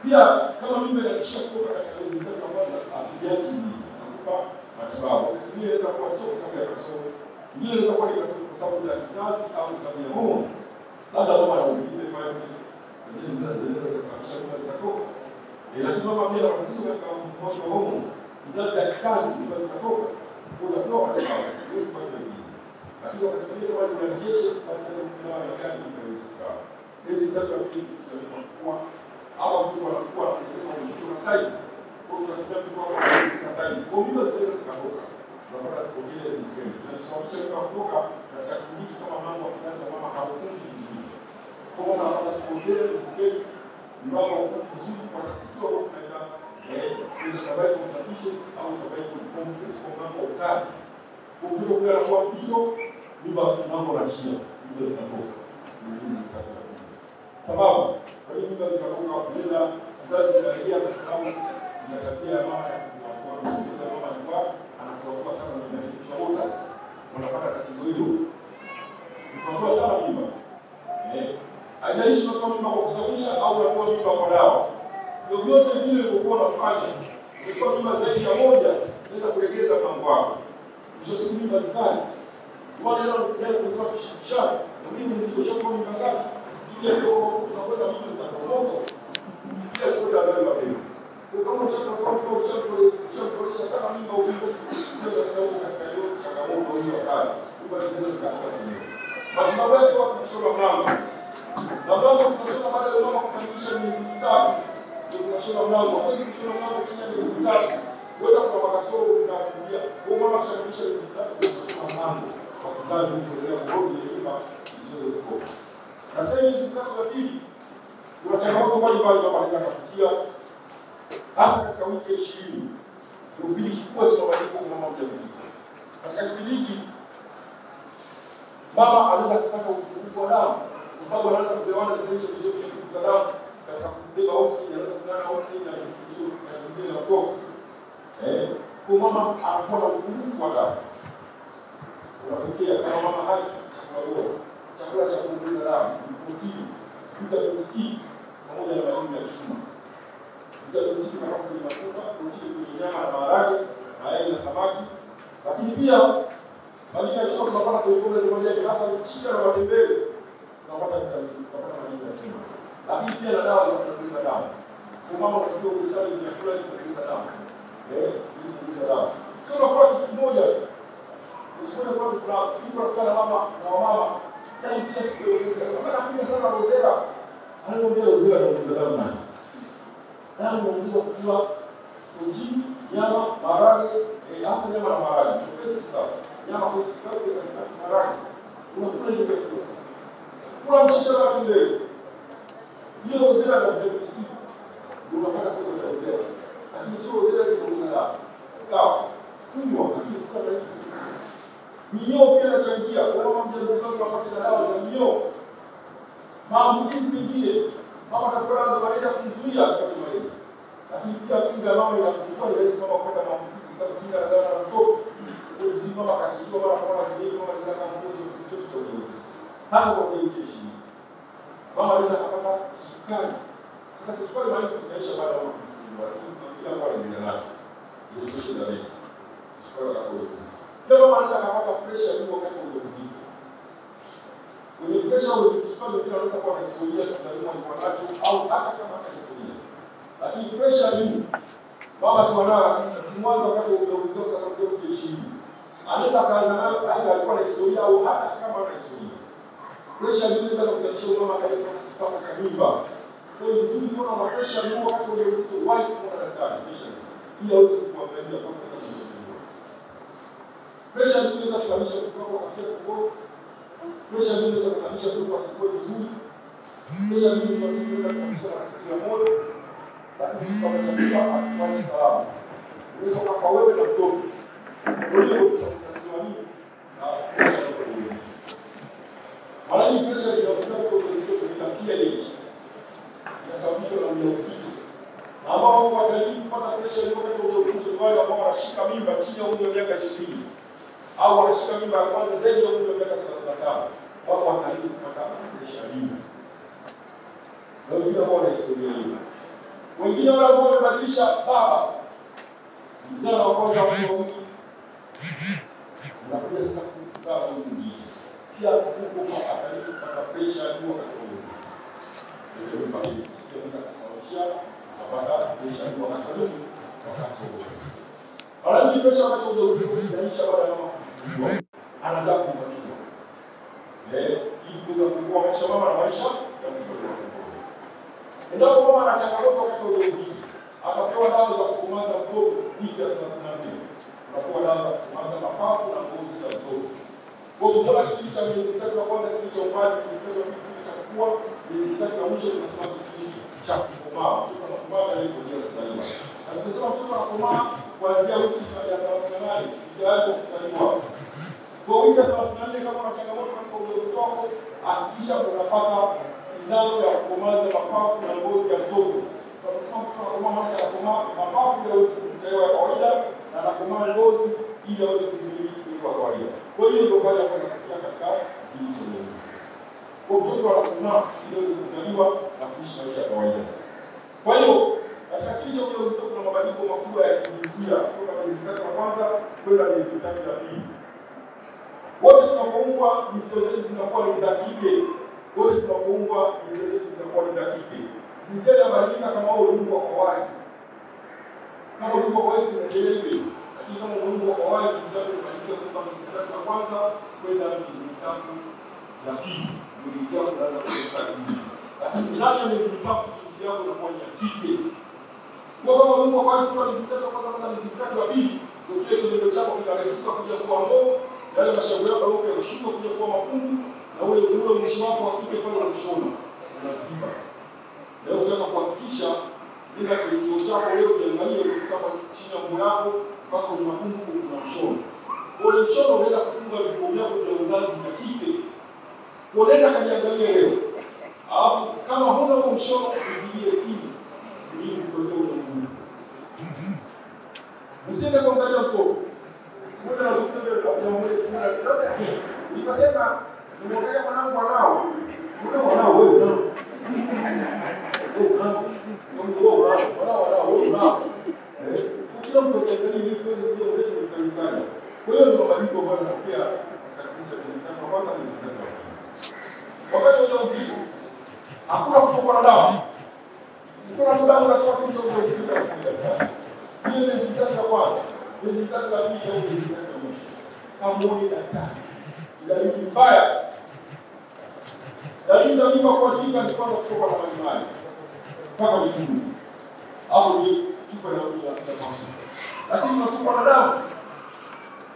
Pia kama mimi natishia kutoka katika uzito wa kwanza atijaji nakupa matibabu. Hii inaweza kuwa sio sababu ya kasoro. Hii inaweza kuwa ni kwa sababu za kizazi au sababu ya hormones. Labda mama ana uvimbe fulani. Lakini zinaweza kusababisha kwamba zitatoka. Lakini mama pia anatatizo katika mfumo wa hormones. Kizazi cha kazi ndio zitatoka. Kuna toa matibabu. Hiyo si mazuri. Lakini wakati wale wanajeshi sasa ndio wanakadi kabisa. Hizi tatu kwa au mtu anakuwa anasema kuna size. Kwa hiyo tunataka kwa size. Kwa hiyo zinaweza zikatoka. Tunapata siku ile zisiwe. Na tunasema kutoka katika kipindi kama mambo ya kizazi mama hawafungi vizuri. Kwa hiyo tunapata siku ile zisiwe. Mama hawafungi vizuri kwa tatizo au faida ile sababu ya sufficiency au sababu ya complex kwa mambo ya kazi. Ukitoka kule na kwa mzito mimba mambo na shida ndio zinatoka hizi tatu. Sababu kwa hiyo mimba zinatoka bila mzazi anaingia kwa sababu ya tabia ya mama anakuwa mama anakuwa sana na kishauri wanapata tatizo hilo. Unakuwa sana mimba. Hajaishi kwa mimba kwa kusababisha au kwa mimba kwa dawa. Vyovyote vile ulikuwa unafanya ilikuwa mimba zaidi ya moja inaweza kulegeza mambo yako. Mwisho mimba zikali wale ndio kusema tushikishane. Mimi nisikoshia kwa mimba zake. Ile ndio tunakwenda mimba zitakomoka. Kila shughuli ya ndani mapema. Kama unataka kwa ushauri sana mimba ulipo unaweza kusahau katika hiyo changamoto hiyo kali. Kwa hiyo zikakuwa zenyewe. Matibabu yake kwa kushona mlango. Na mlango tunashona baada ya mama kukamilisha miezi mitatu. Tunashona mlango. Kwa hiyo tunashona mlango chini ya miezi mitatu. Wewe kwa makasoro unakuja. Kwa mama akishakamilisha miezi mitatu tunashona mlango. Kwa kizazi kuendelea kurudi nyumba isiwe kutoka. Katika hizi zikazo za pili kuna changamoto mbalimbali wanaweza kupitia hasa katika wiki 20. Kipindi kikubwa cha mabadiliko kwa mama mjamzito. Katika kipindi hiki mama anaweza kupata upungufu wa damu kwa sababu anaanza kupewana zile vizuri za damu katika kubeba oksijeni, anaweza kupeana oksijeni na vizuri na vingine na kutoka. Kwa mama anakuwa na upungufu wa damu. Unatokea kama mama haji chakula bora, chakula cha kuongeza damu, protini, vitamin C pamoja na madini ya chuma. Vitamin C kama kwenye mafuta, protini kwenye nyama na maharage, mayai na samaki. Lakini pia madini ya chuma tunapata kwenye mboga za majani hasa mchicha na matembele. Tunapata madini ya chuma. Lakini pia na dawa za kuongeza damu. Kwa mama unatakiwa kuhesabu vyakula ili kuongeza damu. Ili kuongeza damu. Sio unakuwa kitu kimoja. Usione kwa kuna mama na mama yani pia siku yote kama nakuja sana rozera anaongea rozera na rozera nani ndio anaongeza kula protini nyama maharage hasa nyama na maharage first class nyama first class na maharage unakula hiyo kwa mchicha na vile hiyo rozera na vitamin C unapata kwa rozera lakini sio rozera ile sawa kunywa lakini kwa minyoo pia inachangia kwa mama mjamzito anapata dawa za minyoo. Maambukizi mengine mama atakuwa malaria kumzuia asipate malaria. Lakini pia kinga mama inapungua ni rahisi mama kupata maambukizi kwa sababu kinga dawa na mtoto. Kwa hiyo mama kashikiwa mara kwa mara kwenye mama anaweza kuambukiza mtoto cha ujauzito. Hasa kwa kliniki. Mama anaweza kupata kisukari. Sasa kisukari mali kinaisha baada ya maambukizi. Kila mara ni nacho. Ndio shida yetu. Kisukari kwa ujauzito. Leo mwanza anapata pressure hiyo wakati wa ujauzito. Kwenye pressure au kisukari ndio anaweza kuwa na historia sasa kwa nacho au hata kama hana historia. Lakini pressure hii mama tunaona mwanzo wakati wa ujauzito sasa kwa siku 20. Anaweza kaanza nayo aidha alikuwa na historia au hata kama hana historia. Pressure hii inaweza kusababisha mama kama cha mimba. Kwa hiyo vizuri kuna na pressure hiyo wakati wa ujauzito wapi kuna daktari specialist. Ili aweze kumwangalia kwa pressure inaweza kusababisha kutoka kwa afya kwa Presha zile za kusababisha mtu asikue vizuri. Presha zile za kusababisha matatizo ya moyo. Lakini kwa matatizo hatuwezi salama. Unaweza kwa wewe na mtoto. Wewe utatasiwa nini? Na presha ya kuongeza. Mara nyingi presha inayokuwa kwa ujauzito kufikia age. Inasababishwa na ujauzito. Na ambao watalii kupata presha hiyo wakati wa ujauzito ni wale ambao wanashika mimba chini ya umri wa miaka 20 au wanashika mimba ya kwanza zaidi ya umri wa miaka 35. Wao watalii kupata presha hiyo. Na wengine ambao wana historia hiyo. Wengine wale ambao wamebadilisha baba. Mzao wa kwanza wa mwili. Unakuja sasa kuzaa mwingine. Pia huko kwa atalii kupata presha hiyo wakati wa ujauzito. Ndio mpaka baada kuisha kwa wakati mara nyingi presha wakati wa ujauzito inaisha baada ya mama anazaa kumachua ili kuweza kuokoa maisha mama na maisha ya mtoto wake. Endapo mama ana changamoto wakati wa ujauzito akapewa dawa za kukomaza mtoto dhidi ya 34 unapewa dawa za kukomaza mapafu na ngozi ya mtoto. Kwa hiyo tunaona kipindi cha miezi 3 ya kwanza, kipindi cha umbali, kipindi cha kukua, miezi 3 ya mwisho tunasema kipindi cha kukomaa. Mtoto ile kujia kuzaliwa. Anasema mtoto anakomaa kuanzia wiki ya 38 tayari kwa kuzaliwa. Kwa wiki ya 34 kama una changamoto katika ujauzito wako, hakikisha unapata sindano ya kukomaza mapafu na ngozi ya mtoto. Tunasema mtoto anakomaa maana anakomaa mapafu ya ujauzito wa kawaida na anakomaa ngozi ili aweze kumiliki kwa kawaida. Kwa hiyo ndio pale ambapo tunafikia katika hili ujauzito. Kwa mtoto anakomaa ili aweze kuzaliwa na kuishi maisha ya kawaida. Kwa hiyo katika kipindi cha ujauzito kuna mabadiliko makubwa ya kijinsia kutoka miezi 3 ya kwanza kwenda miezi 3 ya pili. Wote tunapoumbwa jinsia zetu zinakuwa ni za kike. Wote tunapoumbwa jinsia zetu zinakuwa ni za kike. Jinsia inabadilika kama wewe uliumbwa kwa wai. Kama uliumbwa kwa Yesu unaelewe. Lakini kama uliumbwa kwa wai jinsia yako inabadilika kutoka miezi 3 ya kwanza kwenda miezi 3 ya pili. Jinsia yako inaanza kuwa kike. Lakini ndani ya miezi 3 jinsia yako inakuwa ni ya kike. Kwa kama uliumbwa kwa kutoka miezi 3 ya kwanza kwenda miezi 3 ya pili, ndio kitendo chako kinarefuka kuja kuwa ndoo, yale mashauri yako yote yanashuka kuja kuwa mapungu, na ule mwisho wako wa kike pale unashona. Lazima. Leo unataka kuhakikisha bila kilio chako leo ukiangalia kama chini ya nguo yako mpaka una mapungu unashona. Kwa hiyo mshono unaenda kufunga viungo vyako vya uzazi na kike. Unaenda kajiangalia leo. Alafu kama huna huo mshono upigie simu ili kutoa uchaguzi. Usiende kuangalia mtoto. Muda na kutoka kwa mmoja nikasema nimwangalia mwanangu wanao. Muda wanao wewe nao. Kila mtu ataangalia ili tuweze kujua zetu tunafanya. Kwa hiyo ndio mabadiliko ambayo yanatokea katika kipindi cha kwanza na kipindi cha pili. Wakati wa ujauzito hakuna kutoka na dawa. Kuna dawa za kwa kitu cha ujauzito. Hiyo ni kitu cha kwanza. Miezi 3 ya pili au miezi 3 ya mwisho. Kama muone daktari. Dalili mbaya. Dalili za mimba kuharibika ni kwanza kutoka na majimaji. Mpaka miguu. Hapo ni chupa ya maji. Lakini unatupa na damu.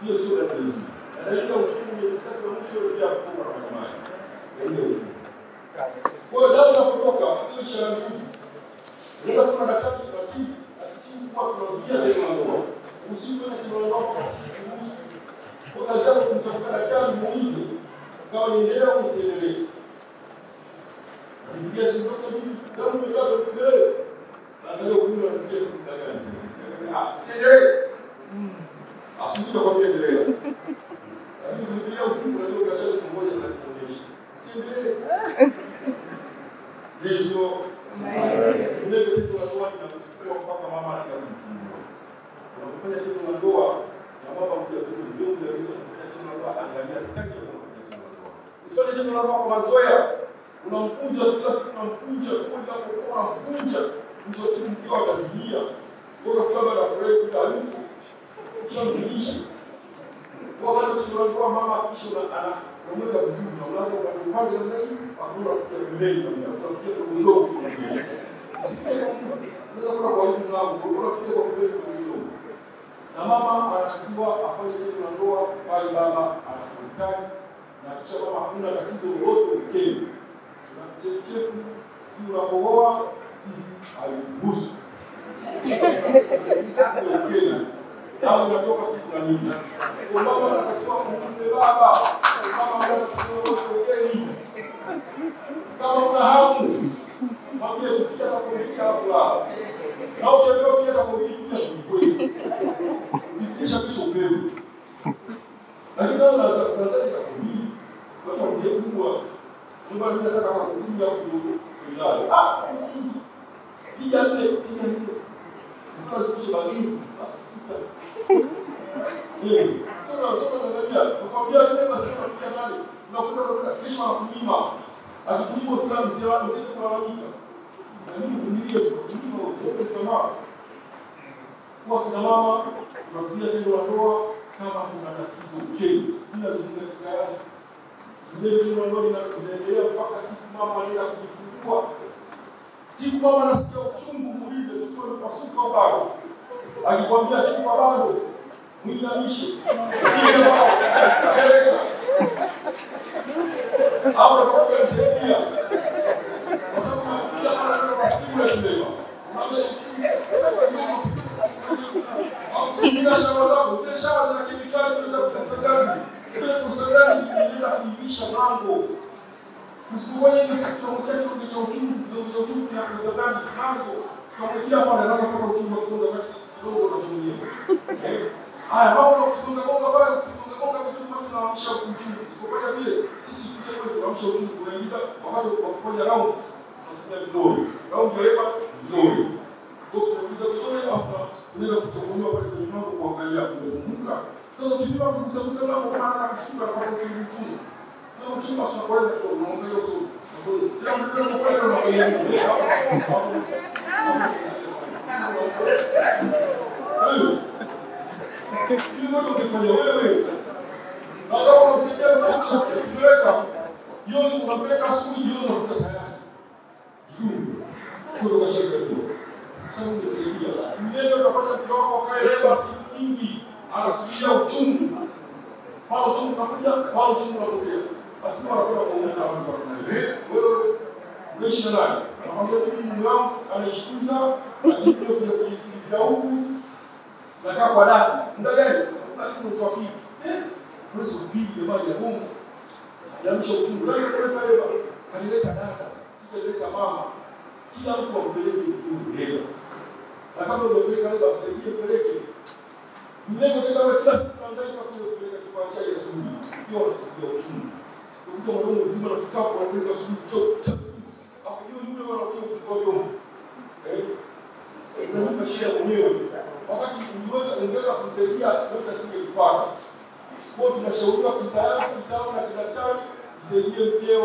Hiyo sio dalili. Dalili ya uchungu miezi 3 ya mwisho pia kutoka na majimaji. Ndio. Kwa hiyo damu inapotoka sio ishara nzuri. Ndio kuna daktari tunatibu, akitibu kwa tunazuia tendo la ndoa. Usiku na tendo la ndoa kwa sisi kuhusu. Kwa kazi yako kumtafuta daktari muulize kama niendelee au nisiendelee. Nipigie simu kwa mimi, damu imetoka mbele. Angalia kuna nipigie simu daktari. Siendelee. Asubuhi kwa vile endelea. Lakini nipigie usiku na leo kesho siku moja sasa tuonyeshe. Siendelee. Yesu. Ndio kitu watu na kusikia mpaka mama anakufungua. Unapofanya kitu na ndoa na baba mjamzito ndio ndio kufanya kitu na ndoa angalia staki ya kufanya kitu na ndoa. Usifanye kitu na ndoa kwa mazoea. Unamkunja kila siku unamkunja, kwanza kwa unamkunja. Mtu asimkiwa atazidia. Kwa sababu anafurahi kutalipo. Kisha mtumishi. Kwa wale tunatoa mama kisha ana unaweza vizuri na unaanza kwa upande wa ndani afura kwa mbele na utafikia kwa mdomo kwa mbele. Unaweza kwa hiyo mlango kwa kile kwa mbele kwa mdomo. Na mama anatakiwa afanye kitu na ndoa pale baba anakuhitaji na kisha kama hakuna tatizo lolote ukeni. Na chefu si unapohoa sisi haibusu. Ukeni. Nao unatoka siku na nini. Kwa mama anatakiwa kumwambia baba, kama unasikia ukeni. Kama una hamu, mwambie kufikia kwa kufikia hapo. Na ukielewa pia kwa kufikia kweli. Kisha upewe. Lakini kama unataka kuhubiri, kwa mzee kubwa, sema mimi nataka kuhubiri au kulala. Pia nne. Unazungusha bagini, basi sita. Sasa angalia, ukamwambia nne basi unafikia nani? Unakwenda kesho anakunyima. Akikunyima Uislamu si watu wote tunalalamika. Na mimi kuvumilia kwa msamaha. Kwa kina mama, tunazuia tendo la ndoa kama kuna tatizo ukeni. Bila zungumza kisayansi. Ndio tendo la ndoa linaendelea mpaka siku mama anaenda kujifungua. Siku mama anasikia uchungu muulize chukua mpasuka bado. Akikwambia chukua bado, muinamishe. Hapo kwa kusaidia. Kwa sababu kila mara tunasikia tunasema. Bila shawa zako, zile shawa zina kemikali tunaweza kusagani. Zile kusagani inaweza kuivisha mambo. Msikuone hivi sisi tunamwekea kitu cha uchungu na kusagani mwanzo. Tunamwekea pale anaanza kupata uchungu wa kutoka wakati kidogo tunachungia. Haya, mambo kutunga pale kutunga vizuri kama tunaamsha uchungu. Sikupoja vile sisi tukija kwetu tunaamsha uchungu tunaingiza wakati wa kufanya round tunatumia vidole. Round ya vidole. Kwa kuuliza vidole hapo unaenda kusokolewa pale kwenye mambo kuangalia kufunguka. Sasa ukipima kugusa mambo kwanza kushtuka na kupata uchungu. Na uchungu sio kuweza kuangalia usoni. Kila mtu anapokuwa anaangalia hiyo ndio ukifanya wewe. Na kama unasikia unapeleka hiyo unapeleka asubuhi hiyo unakuta tayari. Kwa kashaza hiyo. Sasa unasaidia. Mwenyewe utapata kidogo kaeleba siku nyingi anasubiria uchungu. Pale uchungu unakuja, pale uchungu unatokea. Basi wanakuwa kuuliza watu wewe unaishi na nani? Anamwambia mimi mume wangu anaishikuza lakini pia kujisikiliza huku. Nakaa kwa dada. Muda gani? Lakini usafiri. Mwezi mbili maji ya Mungu. Yamsha uchungu. Nani kuleta leba? Kalileta dada. Sijaleta mama. Kila mtu ampeleke uchungu leba. Na kama unapeleka leba msaidie peleke. Mlengo tena kila siku tunaangaika kupeleka chupa cha Yesu. Hiyo unasikia uchungu. Kwa mdomo mzima na kikao kwa kupeleka asubuhi chote. Hapo hiyo yule wanakuja kuchukua vyombo. Ndio mashia mwenyewe. Wakati ungeweza kumsaidia ndio asingepata. Kwa tunashauriwa kisayansi kitabu na kidaktari msaidie mkeo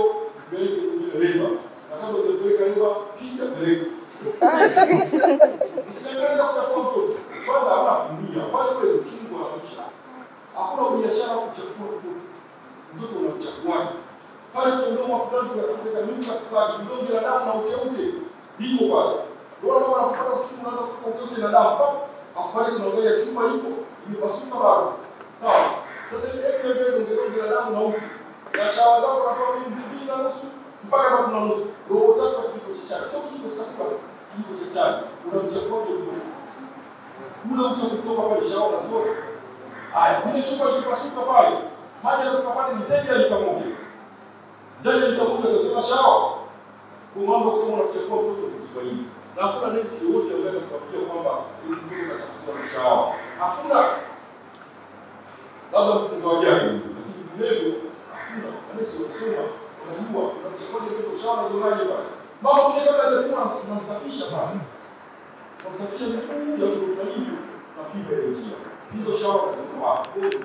peleke kwenye leba. Na kama unapeleka leba pia peleke. Usiangalie kutafuta mtoto. Kwanza hapa kumbia, pale kule uchungu wa maisha. Hakuna biashara kuchafua mtoto. Mtoto unamchafuaje? Pale kwenye mdomo wa kizazi unapeleka nyuka sukari, vidonge la damu na uteute. Hiko pale. Ndio wanapata uchungu unaanza kutoka uteute na damu. Afadhali tunaangalia chuma hiyo imepasuka bado. Sawa. Sasa ile vidonge la damu na uteute. Na shawa zako unakuwa mbili na nusu mpaka 3 na nusu. Robo tatu kwa kijiko cha chai. Sio kijiko cha chai. Kijiko cha chai. Unamchafua mtoto. Ule mtu kutoka pale shawa zote. Haya, ile chupa ikipasuka pale, maji yanatoka pale ni zaidi ya lita 1. Ndani ya lita 1 ndio shawa. Kwa mambo kusema na kuchafua mtoto kwa Kiswahili. Na hakuna nesi yote ambaye anakuambia kwamba ile mtoto anachafua na shawa. Hakuna. Labda mtu ndio lakini leo hakuna nesi wasema unajua unachafua ile shawa na ngoaje pale. Mama mmoja kabla hajakuwa tunamsafisha pale. Tunamsafisha vizuri ya kufanyia na pipa ya njia. Hizo shawa kwa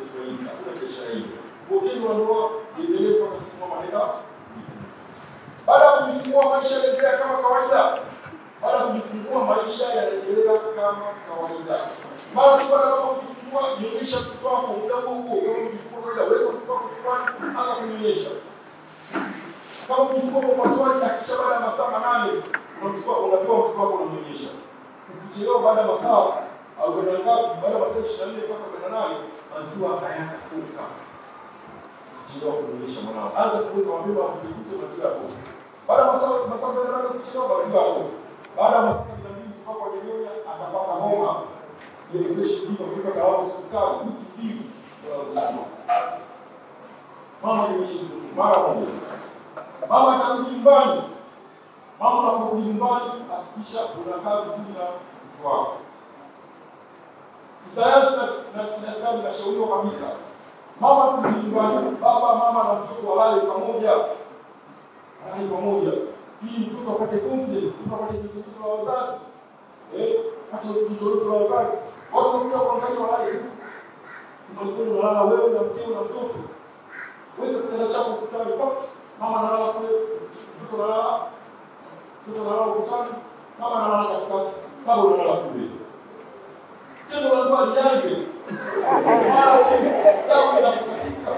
Kiswahili hakuna biashara hiyo. Kwa hiyo ndoa iendelee kwa siku maana. Baada ya kujifungua maisha yanaendelea kama kawaida. Baada ya kujifungua maisha yanaendelea kama kawaida. Mara tu baada ya kujifungua nyonyesha mtoto wako muda huo kama kujifungua kawaida wewe mtoto wako fulani anza kunyonyesha. Kama kujifungua kwa maswali akisha baada ya masaa 8 unachukua unapewa mtoto wako unamnyonyesha. Ukichelewa baada ya masaa au baada ya masaa 24 mpaka 48 maziwa hayatafuka. kuchelewa kunyonyesha mwanao. Anza kuweka mapema mtoto maziwa yako. Baada ya masaa manane kuchelewa maziwa yako. Baada ya masaa 72 kutoka kwa nyonya atapata homa. Ile kesho ndipo kutoka kwa hospitali wiki mbili kwa usalama. Mama ni mara moja. Mama atarudi nyumbani. Mama anaporudi nyumbani hakikisha unakaa vizuri na mtoto wako. Kisayansi na daktari nashauriwa kabisa. Mama kurudi nyumbani, baba, mama na mtoto walale pamoja. Walale pamoja. Ili mtoto apate confidence, mtoto apate jicho la wazazi. Hata jicho la wazazi. Watu wanakuja kuangalia walale. Unakuwa unalala wewe na mkeo na mtoto. Wewe kitanda chako ukutani kwa mama analala kule, mtoto analala. Mtoto analala ukutani, mama analala katikati, baba analala kule. Tendo la ndoa lianze. Mara damu inapokatika.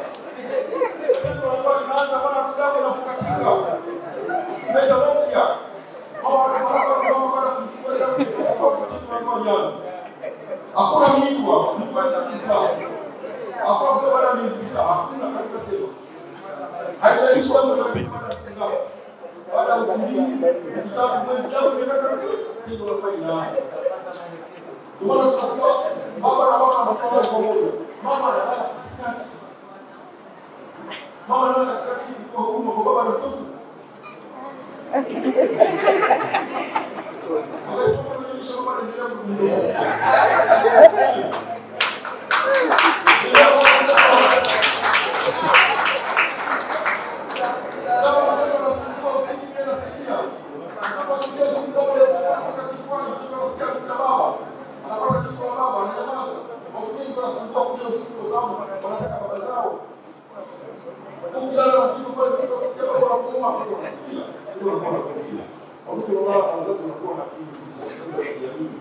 Tendo la ndoa linaanza mara damu inapokatika. Meza moja. Mama baada kumchukua damu kwa ndoa. Hakuna mimba, mimba sasa. Hapo sio baada ya miezi sita, hakuna katika sema. Haijalishi kama unapata siku ngapi. Baada ya wiki mbili, sitaki mwezi damu imekata tendo la ndoa linaanza. Tumeona tunasema baba na mama wanafanya pamoja. Mama analala katikati. Mama analala katikati kwa huruma kwa baba na mtoto. Anapata kitu wa baba ananyamaza. Wengine wanasumbua kuja usiku kwa sababu wanataka baba zao. Ukilala na kitu pale kwa sababu wanakuuma kwa kila. Ndio wanakuwa kwa kila. Watu wanaona wazazi wanakuwa na kitu ya nini.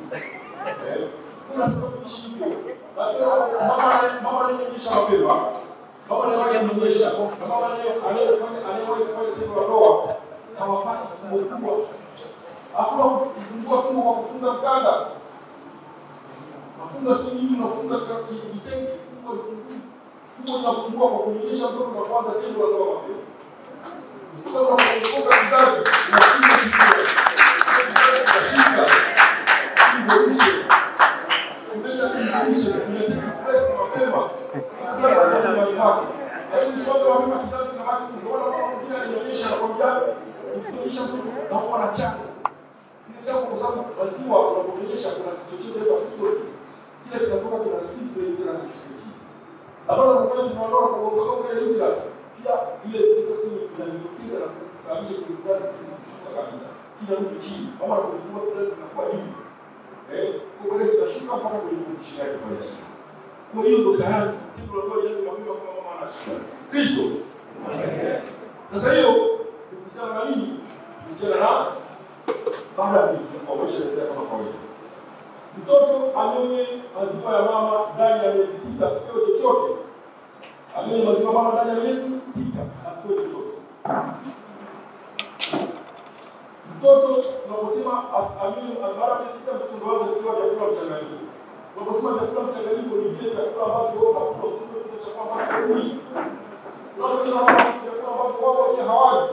Kuna tofauti hivyo. Mama ananyonyesha mapema. Mama ananyonyesha. Mama anayefanya tendo la ndoa hawapati kumkubwa. Hakuna kufungua tumbo kwa kufunga mkanda. Mafunga sisi tunafunga vitenge kubwa na kupungua kwa kunyonyesha mtoto kwa kwanza tendo la ndoa mapema. Sasa unapofunga kizazi unafunga kizazi. Kuonyesha unataka press mapema. Sasa ndio mali. Lakini swali la mama kizazi na watu unaona kama mwingine ananyonyesha na kwambia kunyonyesha mtoto na kwa anachanga. Ile jambo kwa sababu lazima unaponyonyesha kuna chochote cha kutoa. Kile kinatoka kina sisi ile sisi. Hapo unafanya tunaona kwa kuondoka ile uterus. Pia ile uterus inajitokeza na kusababisha kizazi kushuka kabisa. Kila mtu chini. Kama unapofungua kizazi inakuwa hivi. Kwa hiyo tunashuka mpaka kwenye kushika yake pale chini. Kwa hiyo ndo sayansi, kitu ambacho lazima mapema kama mama anashika. Kristo. Sasa hiyo kuhusiana na nini? Kuhusiana na baada ya kwa maisha ya kama kawaida. Mtoto anyonye maziwa ya mama ndani ya miezi 6 asipewe chochote. Anyonye maziwa ya mama ndani ya miezi 6 asipewe chochote. Mtoto tunaposema anyonye baada ya miezi 6 mtoto ndio aanze kula chakula mchanganyiko. Tunaposema chakula mchanganyiko ni vile chakula ambavyo wao wanakula usiku kwa chakula ambacho ni. Tunaposema chakula ambacho wao wenyewe hawali.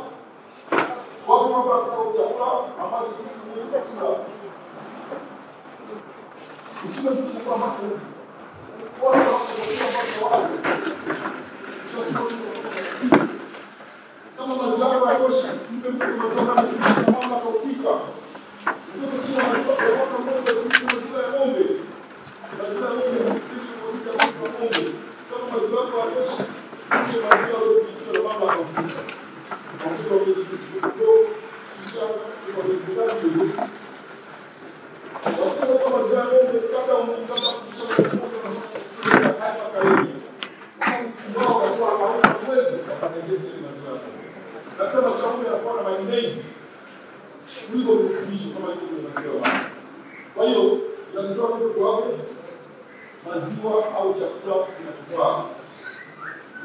Wao wanakula chakula ambacho sisi ni tunakula. Usiwe mtu kwa maana wao kama mazao ya tosha mpe mtu kutoka mama kufika mtoto kila mtoto kwa ng'ombe kwa ng'ombe lazima ng'ombe kwa ng'ombe kama mazao ya tosha mpe mazao ya mama kufika mtoto mdogo kisha kwa mtoto wakati kama zao kabla umkaba kisha kama kaini ndio kwa kawaida uwezo kutengeneza ile mazao na kama chakula ya kwa maji mengi kuliko kufikirisha kama ile maziwa. Kwa hiyo tunatoa mtoto wake maziwa au chakula kinachofaa.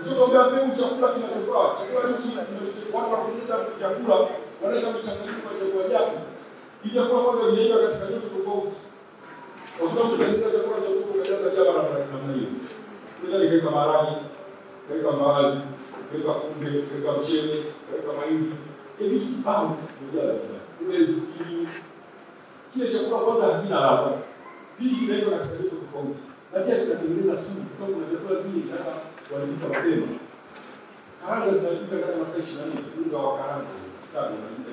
Mtoto ambaye chakula kinachofaa, chakula hichi watu wanakuja chakula wanaweza kuchanganya kwa chakula yake. Ile kwa kwanza inaiva katika joto tofauti. Kwa sababu tunaweza chakula cha kuku kujaza jaba na namna hiyo. Ile ni kama maharage, kama mbaazi, weka kunde, weka mchele, weka mahindi. Vitu kibao vimejaa ndani. Huwezi sikili. Kile chakula kwanza hakina ladha. Hii kinawekwa katika vitu tofauti. Na pia kinatengeneza sumu, kwa sababu kuna vyakula vingi hata walipika mapema. Karanga zinapika kama masaa 24, unga wa karanga, sababu wanapika